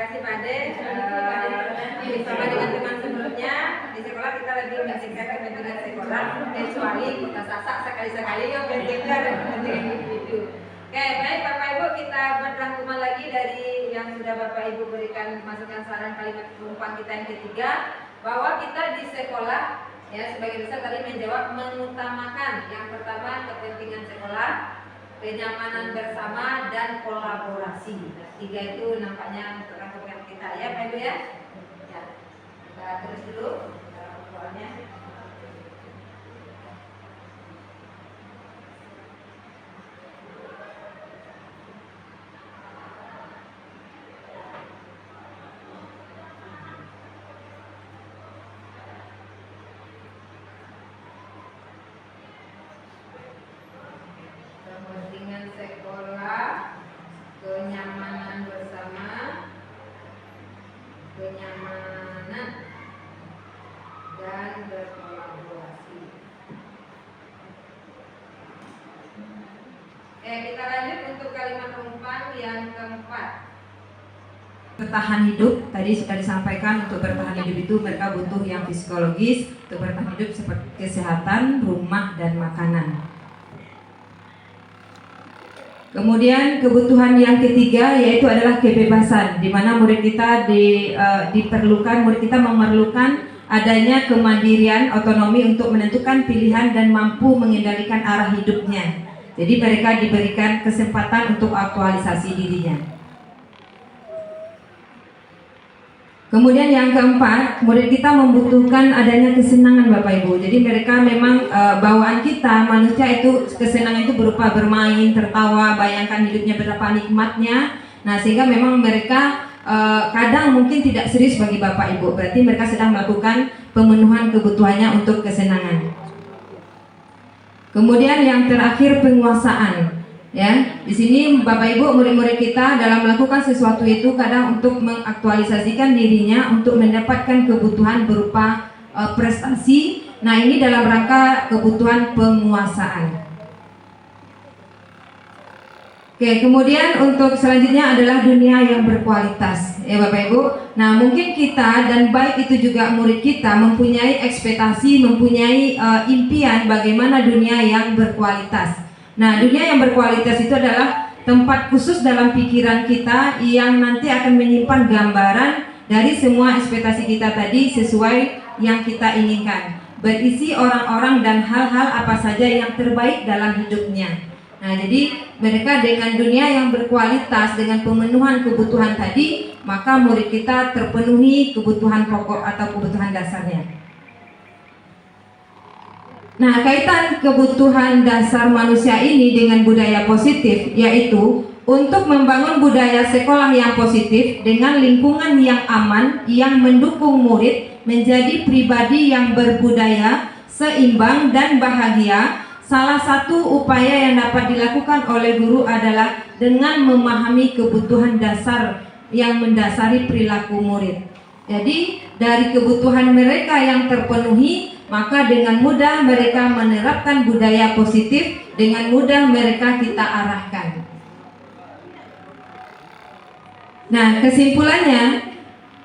kasih Pak Ade. Bersama dengan teman sebelumnya di sekolah kita lagi menyaksikan kepentingan sekolah, kecuali kota Sasak sekali-sekali yang pentingnya dan kepentingan individu. Oke, baik Bapak Ibu, kita berrangkuman lagi dari yang sudah Bapak Ibu berikan masukan saran kalimat penumpang kita yang ketiga, bahwa kita di sekolah ya sebagai besar tadi menjawab mengutamakan yang pertama kepentingan sekolah, kenyamanan bersama dan kolaborasi. Tiga itu nampaknya untuk rangkuman kita ya Pak Ibu ya. Ya, kita terus dulu soalnya. Kepentingan sekolah, kenyamanan bersama, kenyamanan dan berkolaborasi. Kita lanjut untuk kalimat penumpang yang keempat. Bertahan hidup tadi sudah disampaikan, untuk bertahan hidup itu mereka butuh yang psikologis. Untuk bertahan hidup seperti kesehatan, rumah dan makanan. Kemudian kebutuhan yang ketiga yaitu adalah kebebasan, di mana murid kita murid kita memerlukan adanya kemandirian, otonomi untuk menentukan pilihan dan mampu mengendalikan arah hidupnya. Jadi mereka diberikan kesempatan untuk aktualisasi dirinya. Kemudian yang keempat, murid kita membutuhkan adanya kesenangan Bapak Ibu. Jadi mereka memang bawaan kita manusia itu kesenangan itu berupa bermain, tertawa, bayangkan hidupnya betapa nikmatnya. Nah sehingga memang mereka kadang mungkin tidak serius bagi Bapak Ibu. Berarti mereka sedang melakukan pemenuhan kebutuhannya untuk kesenangan. Kemudian yang terakhir penguasaan. Ya, di sini Bapak Ibu murid-murid kita dalam melakukan sesuatu itu kadang untuk mengaktualisasikan dirinya untuk mendapatkan kebutuhan berupa prestasi. Nah, ini dalam rangka kebutuhan penguasaan. Oke, kemudian untuk selanjutnya adalah dunia yang berkualitas. Ya Bapak Ibu. Nah, mungkin kita dan baik itu juga murid kita mempunyai ekspektasi, mempunyai impian bagaimana dunia yang berkualitas. Nah, dunia yang berkualitas itu adalah tempat khusus dalam pikiran kita yang nanti akan menyimpan gambaran dari semua ekspektasi kita tadi sesuai yang kita inginkan. Berisi orang-orang dan hal-hal apa saja yang terbaik dalam hidupnya. Nah, jadi mereka dengan dunia yang berkualitas, dengan pemenuhan kebutuhan tadi, maka murid kita terpenuhi kebutuhan pokok atau kebutuhan dasarnya. Nah, kaitan kebutuhan dasar manusia ini dengan budaya positif, yaitu untuk membangun budaya sekolah yang positif dengan lingkungan yang aman, yang mendukung murid menjadi pribadi yang berbudaya, seimbang dan bahagia. Salah satu upaya yang dapat dilakukan oleh guru adalah dengan memahami kebutuhan dasar yang mendasari perilaku murid. Jadi, dari kebutuhan mereka yang terpenuhi, maka dengan mudah mereka menerapkan budaya positif, dengan mudah mereka kita arahkan. Nah, kesimpulannya,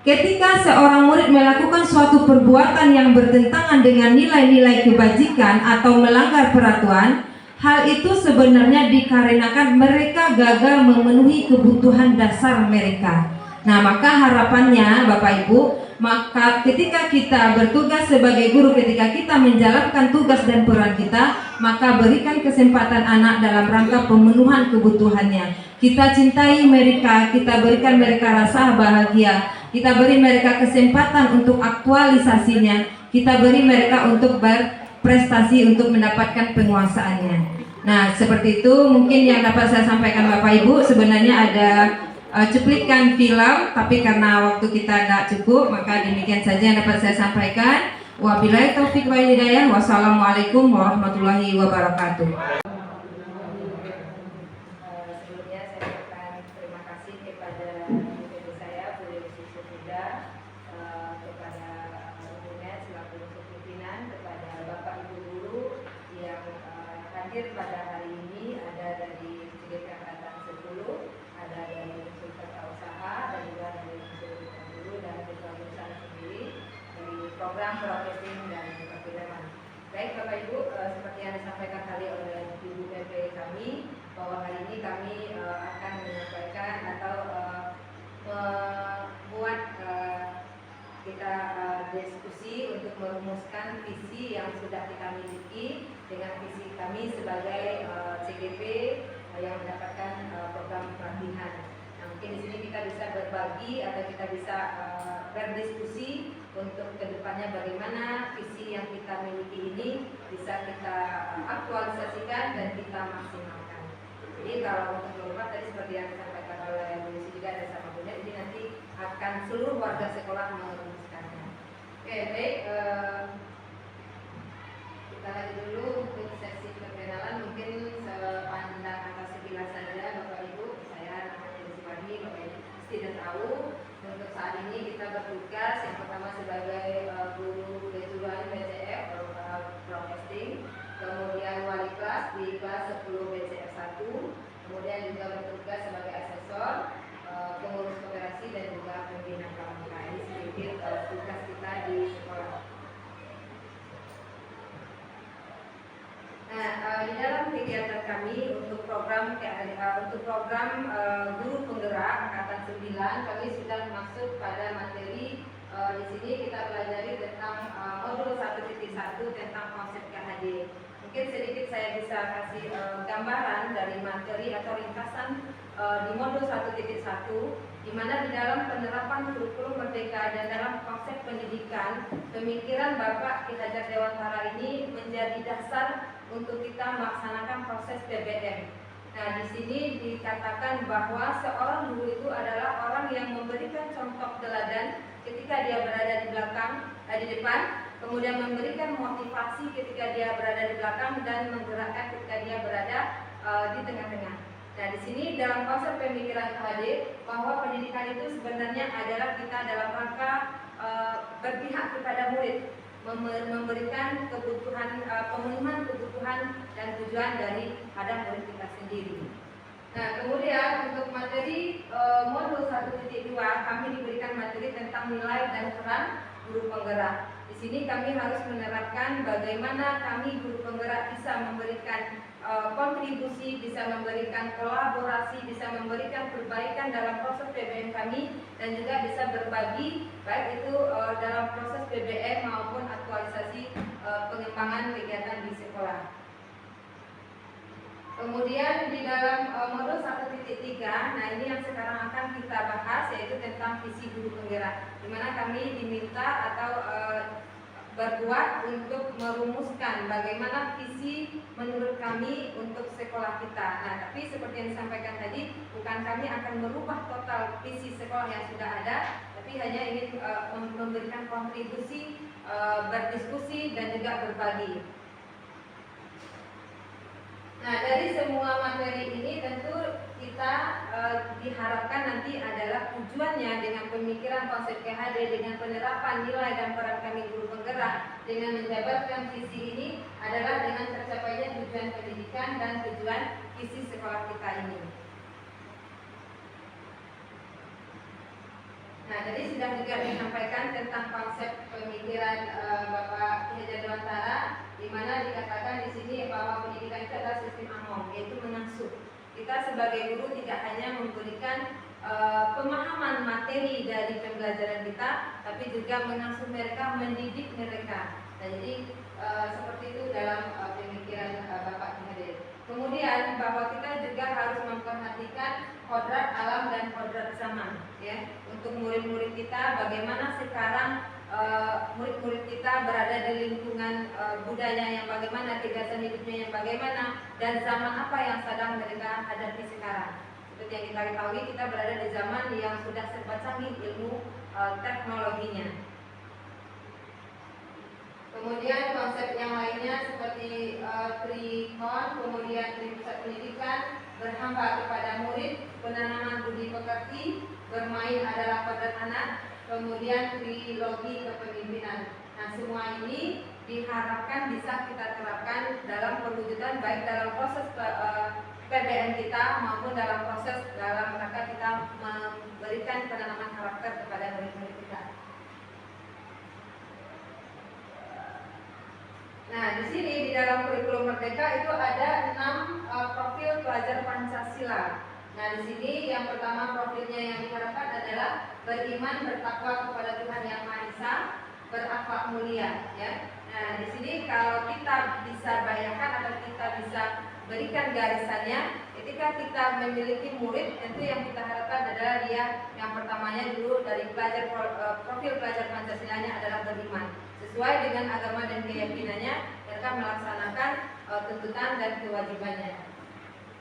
ketika seorang murid melakukan suatu perbuatan yang bertentangan dengan nilai-nilai kebajikan atau melanggar peraturan, hal itu sebenarnya dikarenakan mereka gagal memenuhi kebutuhan dasar mereka. Nah, maka harapannya Bapak Ibu, maka ketika kita bertugas sebagai guru, ketika kita menjalankan tugas dan peran kita, maka berikan kesempatan anak dalam rangka pemenuhan kebutuhannya. Kita cintai mereka, kita berikan mereka rasa bahagia, kita beri mereka kesempatan untuk aktualisasinya, kita beri mereka untuk berprestasi, untuk mendapatkan penguasaannya. Nah, seperti itu mungkin yang dapat saya sampaikan Bapak Ibu. Sebenarnya ada cuplikan film, tapi karena waktu kita nggak cukup, maka demikian saja yang dapat saya sampaikan. Wabillahi taufiq wal hidayah. Wassalamualaikum warahmatullahi wabarakatuh. Sebelumnya saya ucapkan terima kasih kepada guru saya, Bu Dewi Susuda, kepada Ibunya selaku pimpinan, kepada Bapak Ibu guru yang hadir pada hari ini. Ada dari Sudin Angkatan 10, ada tentang broadcasting dan perfilman. Baik Bapak Ibu, seperti yang disampaikan tadi oleh Ibu PP kami, bahwa hari ini kami akan menyampaikan atau membuat kita diskusi untuk merumuskan visi yang sudah kita miliki dengan visi kami sebagai CGP yang mendapatkan program pelatihan. Nah, mungkin di sini kita bisa berbagi atau kita bisa berdiskusi untuk kedepannya bagaimana visi yang kita miliki ini bisa kita aktualisasikan dan kita maksimalkan. Jadi kalau untuk kelompok tadi seperti yang disampaikan oleh Bu Lucy juga ada sama Bunda, ini nanti akan seluruh warga sekolah merumuskannya. Oke, baik. Kita lanjut dulu untuk sesi perkenalan, mungkin sepandang atau sekilas saja Bapak Ibu. Saya namanya Desi Wahdi, Bapak Ibu pasti sudah tahu. Untuk saat ini kita bertugas yang pertama sebagai guru kejuruan BCF Broadcasting, kemudian wali kelas di kelas 10 BCF 1, kemudian juga bertugas sebagai asesor, pengurus koperasi dan juga pembina pramuka. Ini sedikit tugas kita di sekolah. Nah, di dalam kegiatan kami untuk program guru penggerak angkatan 9, kami sudah masuk pada materi. Di sini kita pelajari tentang modul 1.1 tentang konsep KHD. Mungkin sedikit saya bisa kasih gambaran dari materi atau ringkasan di modul 1.1, di mana di dalam penerapan kurikulum merdeka dan dalam konsep pendidikan, pemikiran Bapak Ki Hajar Dewantara ini menjadi dasar untuk kita melaksanakan proses PBM. Nah, di sini dikatakan bahwa seorang guru itu adalah orang yang memberikan contoh teladan ketika dia berada di depan, kemudian memberikan motivasi ketika dia berada di belakang dan menggerakkan ketika dia berada di tengah-tengah. Nah, di sini dalam konsep pemikiran KHD bahwa pendidikan itu sebenarnya adalah kita dalam rangka berpihak kepada murid, memberikan kebutuhan, pemenuhan kebutuhan dan tujuan daripada murid kita sendiri. Nah, kemudian untuk materi modul 1.2 kami diberikan materi tentang nilai dan peran guru penggerak. Di sini kami harus menerapkan bagaimana kami guru penggerak bisa memberikan kontribusi, bisa memberikan kolaborasi, bisa memberikan perbaikan dalam proses PBM kami, dan juga bisa berbagi baik itu dalam proses PBM maupun aktualisasi pengembangan kegiatan di sekolah. Kemudian di dalam modul 1.3, nah ini yang sekarang akan kita bahas, yaitu tentang visi guru penggerak, di mana kami diminta atau berbuat untuk merumuskan bagaimana visi menurut kami untuk sekolah kita. Nah, tapi seperti yang disampaikan tadi, bukan kami akan merubah total visi sekolah yang sudah ada, tapi hanya ingin memberikan kontribusi, berdiskusi dan juga berbagi. Nah, dari semua materi ini tentu kita diharapkan nanti adalah tujuannya dengan pemikiran konsep KHD, dengan penerapan nilai dan peran kami guru penggerak, dengan menjabarkan visi ini adalah dengan tercapainya tujuan pendidikan dan tujuan visi sekolah kita ini. Nah, tadi sudah juga disampaikan tentang konsep pemikiran Bapak Ki Hajar Dewantara, di mana dikatakan di sini bahwa pendidikan itu adalah sistem among, yaitu mengasuh. Kita sebagai guru tidak hanya memberikan pemahaman materi dari pembelajaran kita, tapi juga mengasuh mereka, mendidik mereka. Nah, jadi seperti itu dalam pemikiran Bapak Ki Hajar. Kemudian bahwa kita juga harus memperhatikan kodrat alam dan kodrat zaman, ya, untuk murid-murid kita. Bagaimana sekarang murid-murid kita berada di lingkungan budaya yang bagaimana, kegiatan hidupnya yang bagaimana, dan zaman apa yang sedang mereka hadapi sekarang. Seperti yang kita ketahui, kita berada di zaman yang sudah serba canggih ilmu teknologinya. Kemudian konsep yang lainnya seperti Trikon, kemudian Tripusat Pendidikan, berhamba kepada murid, penanaman budi pekerti, bermain adalah kodrat anak, kemudian trilogi kepemimpinan. Nah, semua ini diharapkan bisa kita terapkan dalam perwujudan baik dalam proses PBM kita maupun dalam proses dalam rangka kita memberikan penanaman karakter kepada murid-murid kita. Nah, di sini di dalam kurikulum Merdeka itu ada 6 profil pelajar Pancasila. Nah, di sini yang pertama profilnya yang diharapkan adalah beriman bertakwa kepada Tuhan Yang Maha Esa, berakhlak mulia, ya. Nah, di sini kalau kita bisa bayangkan atau kita bisa berikan garisannya, ketika kita memiliki murid, tentu yang kita harapkan adalah dia yang pertamanya dulu dari profil pelajar Pancasilanya adalah beriman, sesuai dengan agama dan keyakinannya, mereka melaksanakan tuntutan dan kewajibannya.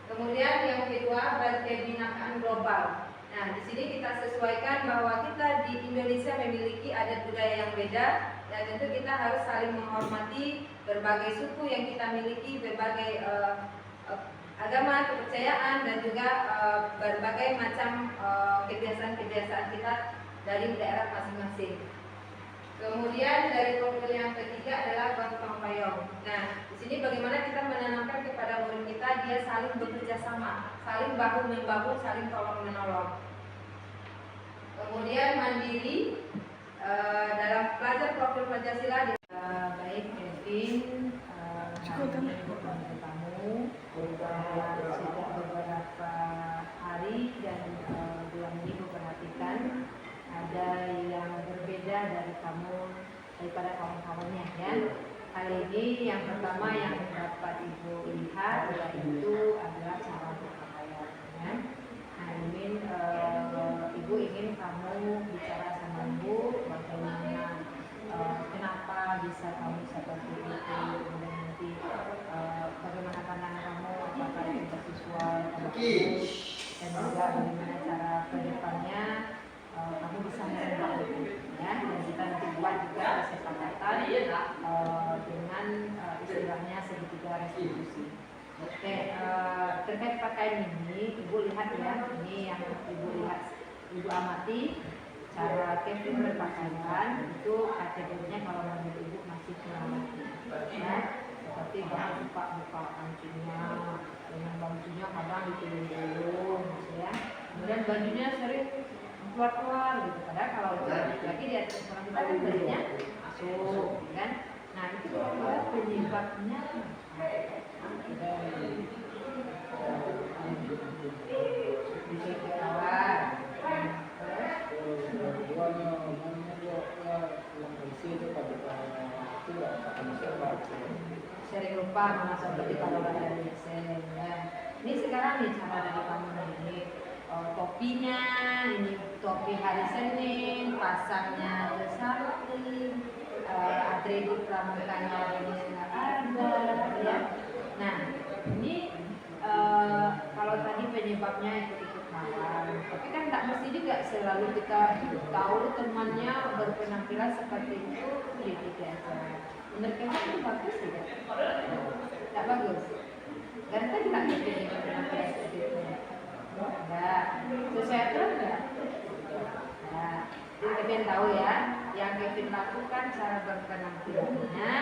Kemudian yang kedua, berkebinekaan global. Nah, di sini kita sesuaikan bahwa kita di Indonesia memiliki adat budaya yang beda, dan tentu kita harus saling menghormati berbagai suku yang kita miliki, berbagai agama, kepercayaan, dan juga berbagai macam kebiasaan-kebiasaan kita dari daerah masing-masing. Kemudian dari profil yang ketiga adalah gotong royong. Nah, di sini bagaimana kita menanamkan kepada murid kita dia saling bekerja sama, saling bahu membahu, saling tolong menolong. Kemudian mandiri dalam pelajar profil Pancasila. Baik Kevin, hari ini bersama kamu sudah beberapa hari dan bulan ini perhatikan ada yang berbeda dari kamu daripada kawan-kawannya, ya. Kali ini yang pertama yang dapat Ibu lihat yaitu adalah cara berpakaian, ya. Nah, ini Ibu ingin kamu bicara sama Ibu bagaimana kenapa bisa kamu seperti itu, kemudian nanti bagaimana pandangan kamu, apakah itu sesuai dengan kamu, dan juga bagaimana cara kedepannya kamu bisa merubah itu, ya. Dan kita nanti buat juga kesepakatan dengan istilahnya segitiga restitusi. Oke, terkait pakaian ini, Ibu lihat ya, ini yang Ibu lihat, Ibu amati cara Kevin berpakaian itu kategorinya kalau menurut Ibu masih kurang lagi, ya. Seperti bahwa buka kancingnya, dengan bajunya kadang ditulung-tulung, ya. Kemudian bajunya sering keluar gitu, padahal kalau lagi di atas orang kita kan bajunya masuk, kan. Nah, itu penyebabnya sering lupa mengasah seperti kalau ada desain, ya. Ini sekarang nih cara dari kamu ini topinya, ini topi hari Senin, pasangnya tersalting, atribut pramukanya ini nggak ada, ya. Nah, ini kalau tadi penyebabnya ikut-ikut kawan, tapi kan tak mesti juga selalu kita tahu temannya berpenampilan seperti itu, kritik aja. Menurut kamu itu bagus tidak? Tak bagus. Dan kita tidak kritik berpenampilan seperti itu. Enggak, sesuai aturan enggak? Nah, Kevin tahu ya, yang Kevin lakukan cara berpenampilannya,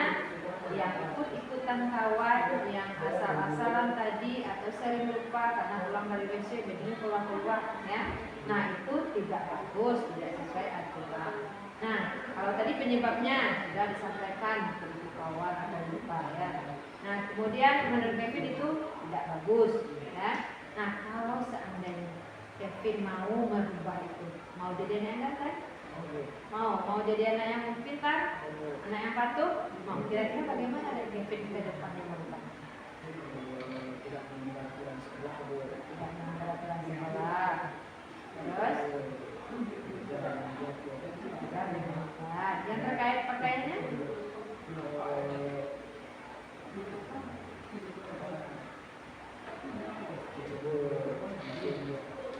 yang ikut-ikutan kawan, yang asal-asalan tadi atau sering lupa karena pulang dari WC jadinya keluar-keluar, ya. Nah, itu tidak bagus, tidak sesuai aturan. Nah, kalau tadi penyebabnya sudah disampaikan ke kawan atau lupa, ya. Nah, kemudian menurut Kevin itu tidak bagus, ya. Nah, kalau seandainya Kevin mau merubah itu, mau jadi anak yang ganteng? Mau jadi anak yang pintar, anak yang patuh? Mau, kira-kira bagaimana dari Kevin ke depannya merubah? Tidak meninggalkan sekolah. Terus? Yang terkait pakaiannya?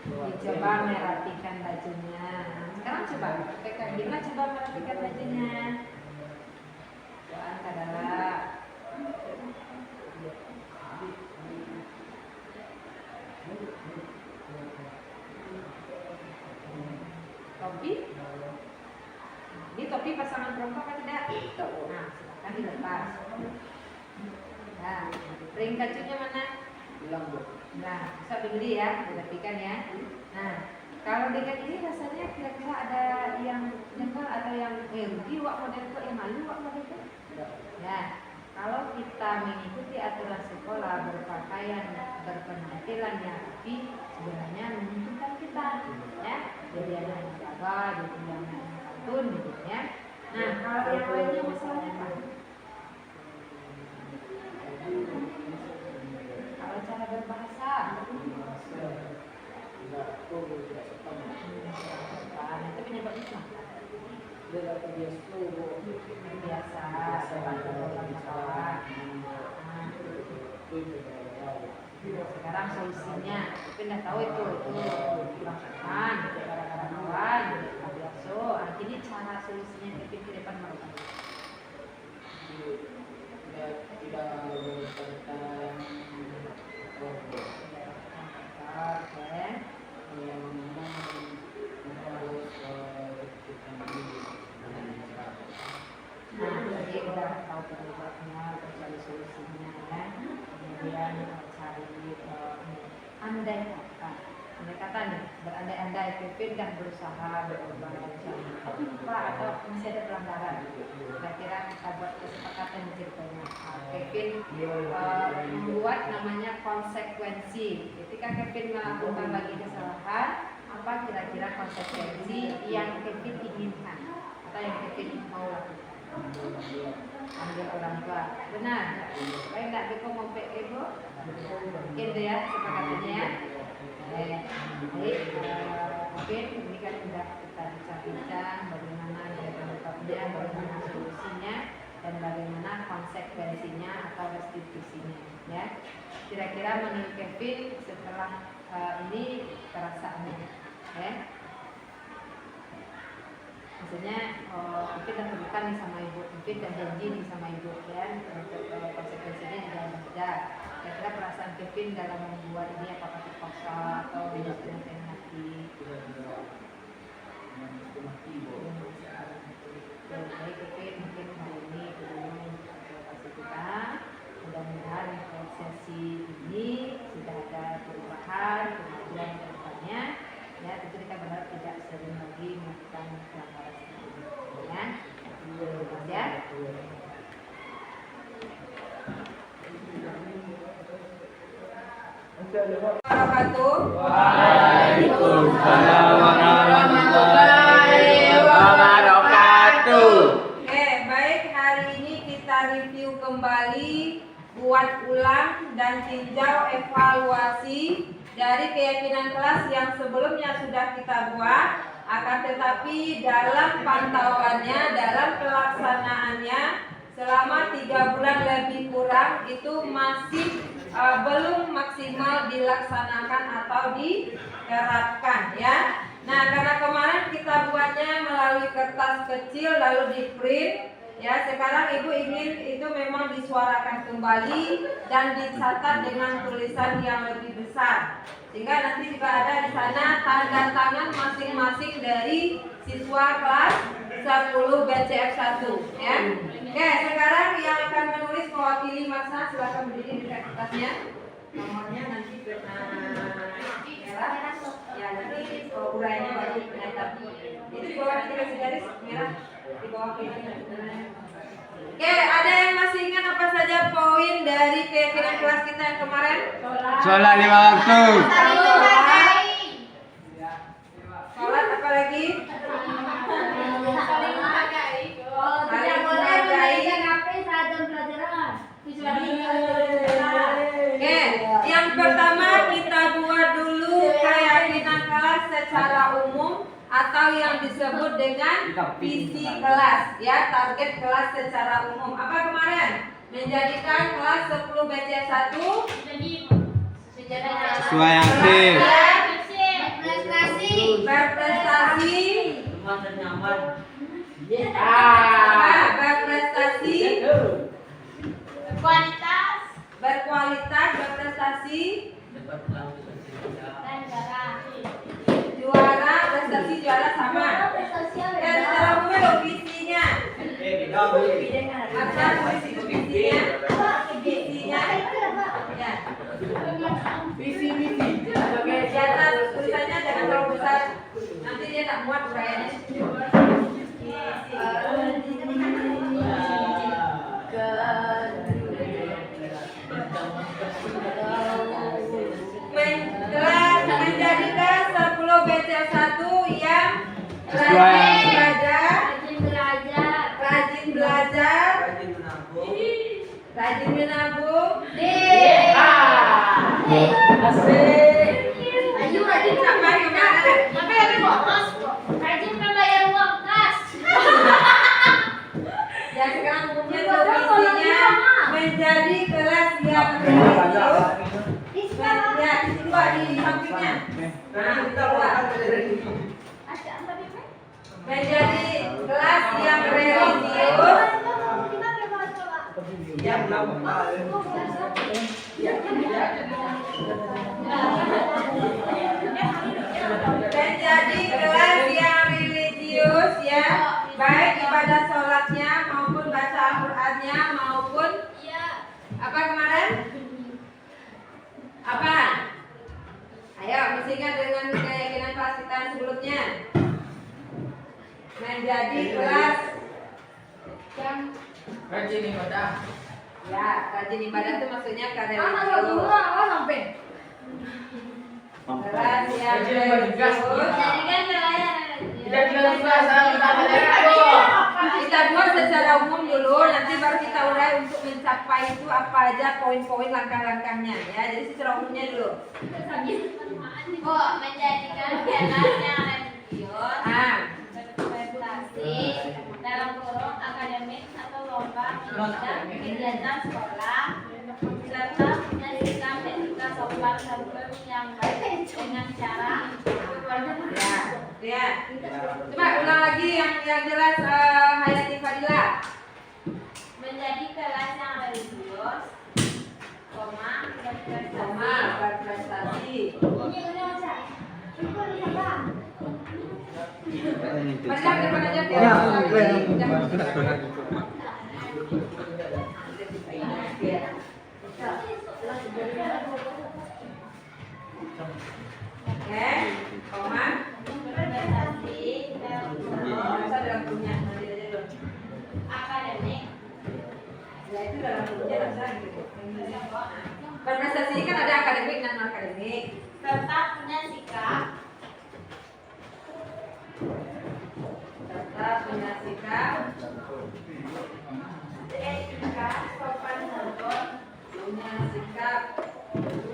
Dicoba merapikan bajunya. Sekarang coba, gimana coba merapikan bajunya? Doakan adalah topi. Ini topi pasangan perempuan kan tidak? Nah, silakan dilepas. Nah, ring kacunya mana? Nah, bisa berdiri ya, dirapikan ya. Nah, kalau dengan ini rasanya kira-kira ada yang nyesel, ada yang rugi wak model itu, yang malu wak model itu? Ya, Kalau kita mengikuti aturan sekolah berpakaian berpenampilan yang rapi, sebenarnya menguntungkan kita, ya. Jadi ada yang jaga, jadi yang santun, gitu ya. Nah, kalau yang lainnya masalahnya apa? Kalau cara berbahasa, itu penyebabnya apa? Biasa, orang masalah. Sekarang solusinya, tapi nggak tahu itu kurangkan, gara-gara kawan, biasa. Jadi cara solusinya ke depan mereka. Jadi udah tahu penyebabnya, terus cari solusinya, ya. Kemudian cari andai kata nih, berandai-andai Kevin dan berusaha berubah tapi lupa atau masih ada pelanggaran. Kira-kira kita buat kesepakatan ceritanya. Kevin membuat namanya konsekuensi. Ketika Kevin melakukan lagi kesalahan, apa kira-kira konsekuensi yang Kevin inginkan atau yang Kevin mau lakukan? Ambil orang tua, benar? Baik, nggak Beko mau ibu? Gitu ya, sepakatannya. Baik, mungkin ini kan sudah kita bincang bagaimana dari penyebabnya, bagaimana solusinya, dan bagaimana konsekuensinya atau restitusinya, ya. Kira-kira menurut Kevin setelah ini perasaannya, ya. Maksudnya Kevin udah terbuka nih sama ibu, Kevin dan janji nih sama ibu, ya, untuk konsekuensinya juga ada. Kira-kira perasaan Kevin dalam membuat ini apakah terpaksa atau dengan senang hati? Baik Kevin, mungkin hari ini kasih kita. Mudah-mudahan sesi ini sudah ada perubahan, kemajuan ke depannya. Ya, tentu kita berharap tidak sering lagi melakukan pelanggaran seperti ini. Ya, ya. Waalaikumsalam warahmatullahi wabarakatuh. Oke, baik, hari ini kita review kembali, buat ulang dan tinjau evaluasi dari keyakinan kelas yang sebelumnya sudah kita buat, akan tetapi dalam pantauannya, dalam pelaksanaannya selama 3 bulan lebih kurang itu masih belum maksimal dilaksanakan atau diterapkan, ya. Nah, karena kemarin kita buatnya melalui kertas kecil lalu di print, ya. Sekarang ibu ingin itu memang disuarakan kembali dan dicatat dengan tulisan yang lebih besar, sehingga nanti juga ada di sana tanda tangan masing-masing dari siswa kelas 10 BCF 1, ya. Oke, sekarang yang akan menulis mewakili masa silakan berdiri di kertasnya. Nomornya nanti merah, ya, nanti uraiannya baru penyatat. Itu di bawah nanti kasih garis merah di bawah ini. Oke, ada yang masih ingat apa saja poin dari keyakinan kelas kita yang kemarin? Sholat 5 waktu. Sholat apa lagi? Tidak boleh memberikan HP saat jam pelajaran. Oke, yang pertama kita buat dulu keyakinan kelas secara umum atau yang disebut dengan visi kelas, ya, target kelas secara umum. Apa kemarin? Menjadikan kelas 10 BCF 1 Sesuai aktif. Berprestasi, berkualitas, berprestasi, juara, prestasi juara sama. Dan secara umum loh visinya. Masa tulis itu visinya, ya. Visi. Oke, di atas tulisannya jangan terlalu besar. Nanti dia tak muat uraiannya. Visi. menabung. Ayo rajin Apa kemarin? Apa yang dibotos? Rajin membayar uang kas. Yang sekarang umumnya komisinya menjadi kelas yang religius. Ya, di sini Pak, di sampingnya. Nah, kita buat. Menjadi kelas yang religius. Menjadi kelas yang religius ya, baik ibadah sholatnya maupun baca Al-Qur'annya maupun apa kemarin? Apa? Ayo, mestikan dengan keyakinan kelas kita yang sebelumnya. Menjadi kelas yang Rajin ibadah. ya, rajin ibadah itu maksudnya karena kelas yang religius. Kita buat secara umum dulu, nanti baru kita urai untuk mencapai itu apa aja poin-poin langkah-langkahnya ya. Jadi secara umumnya dulu. Menjadikan kelas yang religius berprestasi dalam kurung akademik atau lomba kegiatan sekolah serta punya sikap etika sopan santun yang baik dengan cara Ya. Coba ulang lagi yang jelas Hayati Fadila. menjadi kelas yang religius, Berprestasi. Baca depan aja Oke, koma. berprestasi Masa dalam punya nanti aja dulu. akademik Ya itu dalam punya bisa gitu. Berprestasi kan ada akademik dan non akademik. serta punya sikap etika sopan santun punya sikap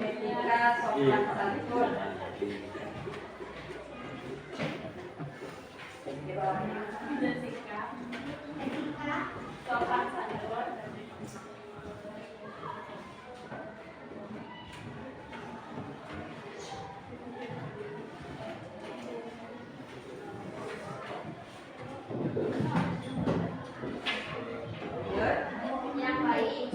etika sopan santun. punya sikap etika sopan santun yang baik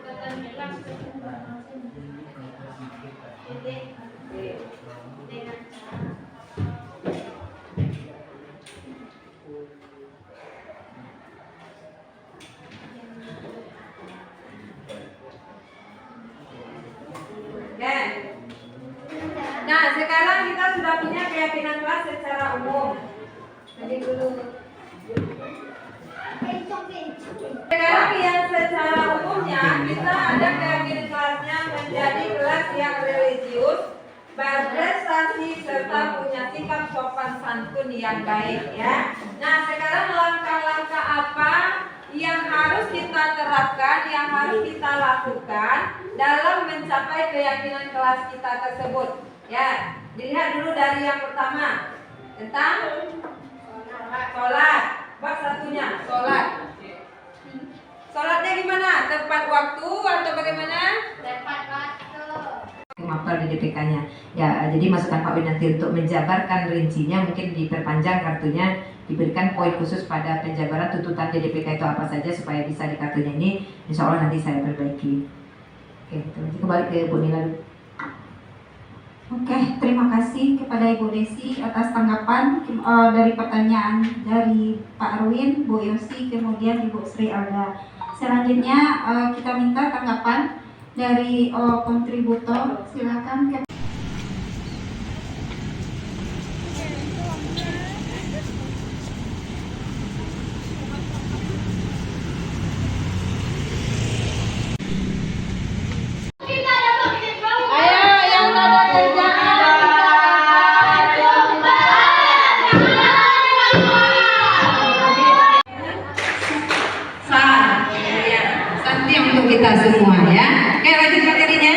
keterampilan dengan cara Oke. Nah, sekarang kita sudah punya keyakinan kelas secara umum. Jadi dulu. Sekarang yang secara umumnya kita ada keyakinan kelasnya menjadi kelas yang religius, berprestasi serta punya sikap sopan santun yang baik ya. Nah, sekarang langkah-langkah apa yang harus kita terapkan, yang harus kita lakukan dalam mencapai keyakinan kelas kita tersebut? Ya, dilihat dulu dari yang pertama tentang sholat. Bab satunya sholat. Sholatnya gimana? Tepat waktu atau bagaimana? tepat waktu. Mapel di DPK-nya. Ya, jadi masukan Pak Win nanti untuk menjabarkan rincinya mungkin diperpanjang kartunya, diberikan poin khusus pada penjabaran tuntutan di DPK itu apa saja supaya bisa di kartunya ini. Insya Allah nanti saya perbaiki. Oke, nanti kembali ke Bu Nila dulu. Oke, terima kasih kepada Ibu Desi atas tanggapan dari pertanyaan dari Pak Arwin, Bu Yosi, kemudian Ibu Sri Alda. Selanjutnya kita minta tanggapan dari kontributor. Silakan. Yang ada kerjaan bakti untuk kita semua ya. Oke, lanjut materinya.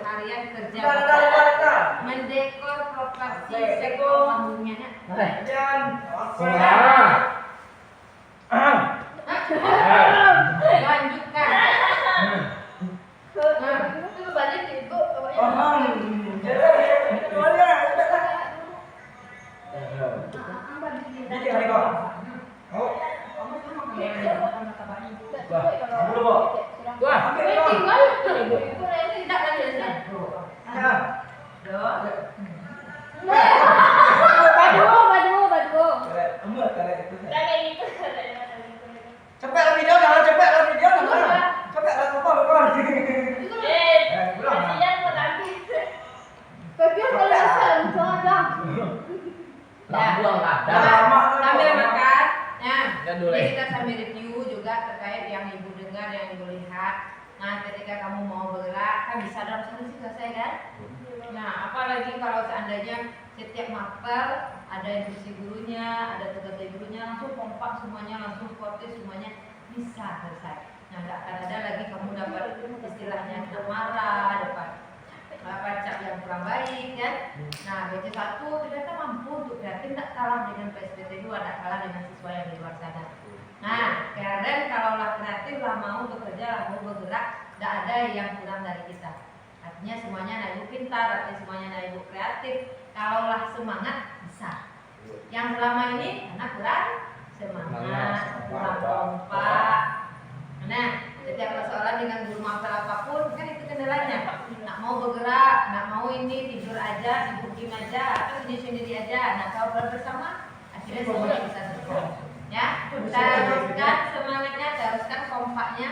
Harian kerja mendekor properti sekolah. Lanjutkan. Itu balik itu sambil makan ya. Jadi kita sambil review juga terkait yang ibu dengar, yang ibu lihat. Nah, ketika kamu mau bergerak kan bisa dalam satu sih selesai kan? Nah, apalagi kalau seandainya setiap mapel ada instruksi gurunya, ada tugas dari gurunya, langsung kompak semuanya, langsung sportif semuanya bisa selesai. Nah, nggak akan ada lagi kamu dapat istilahnya kena marah, dapat cap yang kurang baik kan. Nah, BC1 ternyata mampu untuk kreatif, tidak kalah dengan PSBT 2, tidak kalah dengan siswa yang di luar sana. Nah, keren kalaulah kreatif lah mau bekerja, lah mau bergerak, tidak ada yang kurang dari kita. Artinya semuanya anak ibu pintar, artinya semuanya anak ibu kreatif. Kalaulah semangat bisa. Yang selama ini anak kurang semangat, kurang kompak. Nah, setiap persoalan dengan guru mapel apapun kan itu kendalanya. Nak mau bergerak, nak mau ini tidur aja, sibuk game aja, atau sendiri-sendiri aja. Nah, kalau bersama akhirnya semuanya bisa selesai. Ya, kita teruskan semangatnya, teruskan kompaknya.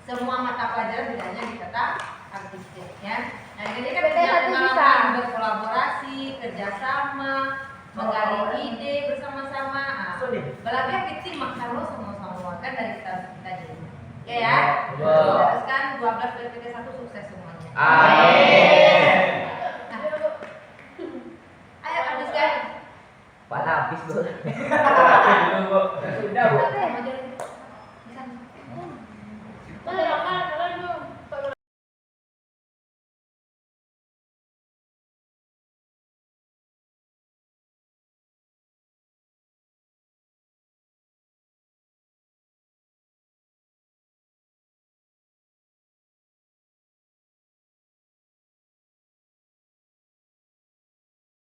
Semua mata pelajaran tidak hanya di kata artistik ya. Nah, ini kan punya pengalaman berkolaborasi, kerjasama, menggali ide bersama-sama. Belakang kita makan lo sama-sama makan dari kita jadi. Oke ya. Teruskan 12 PPT 1 sukses semuanya.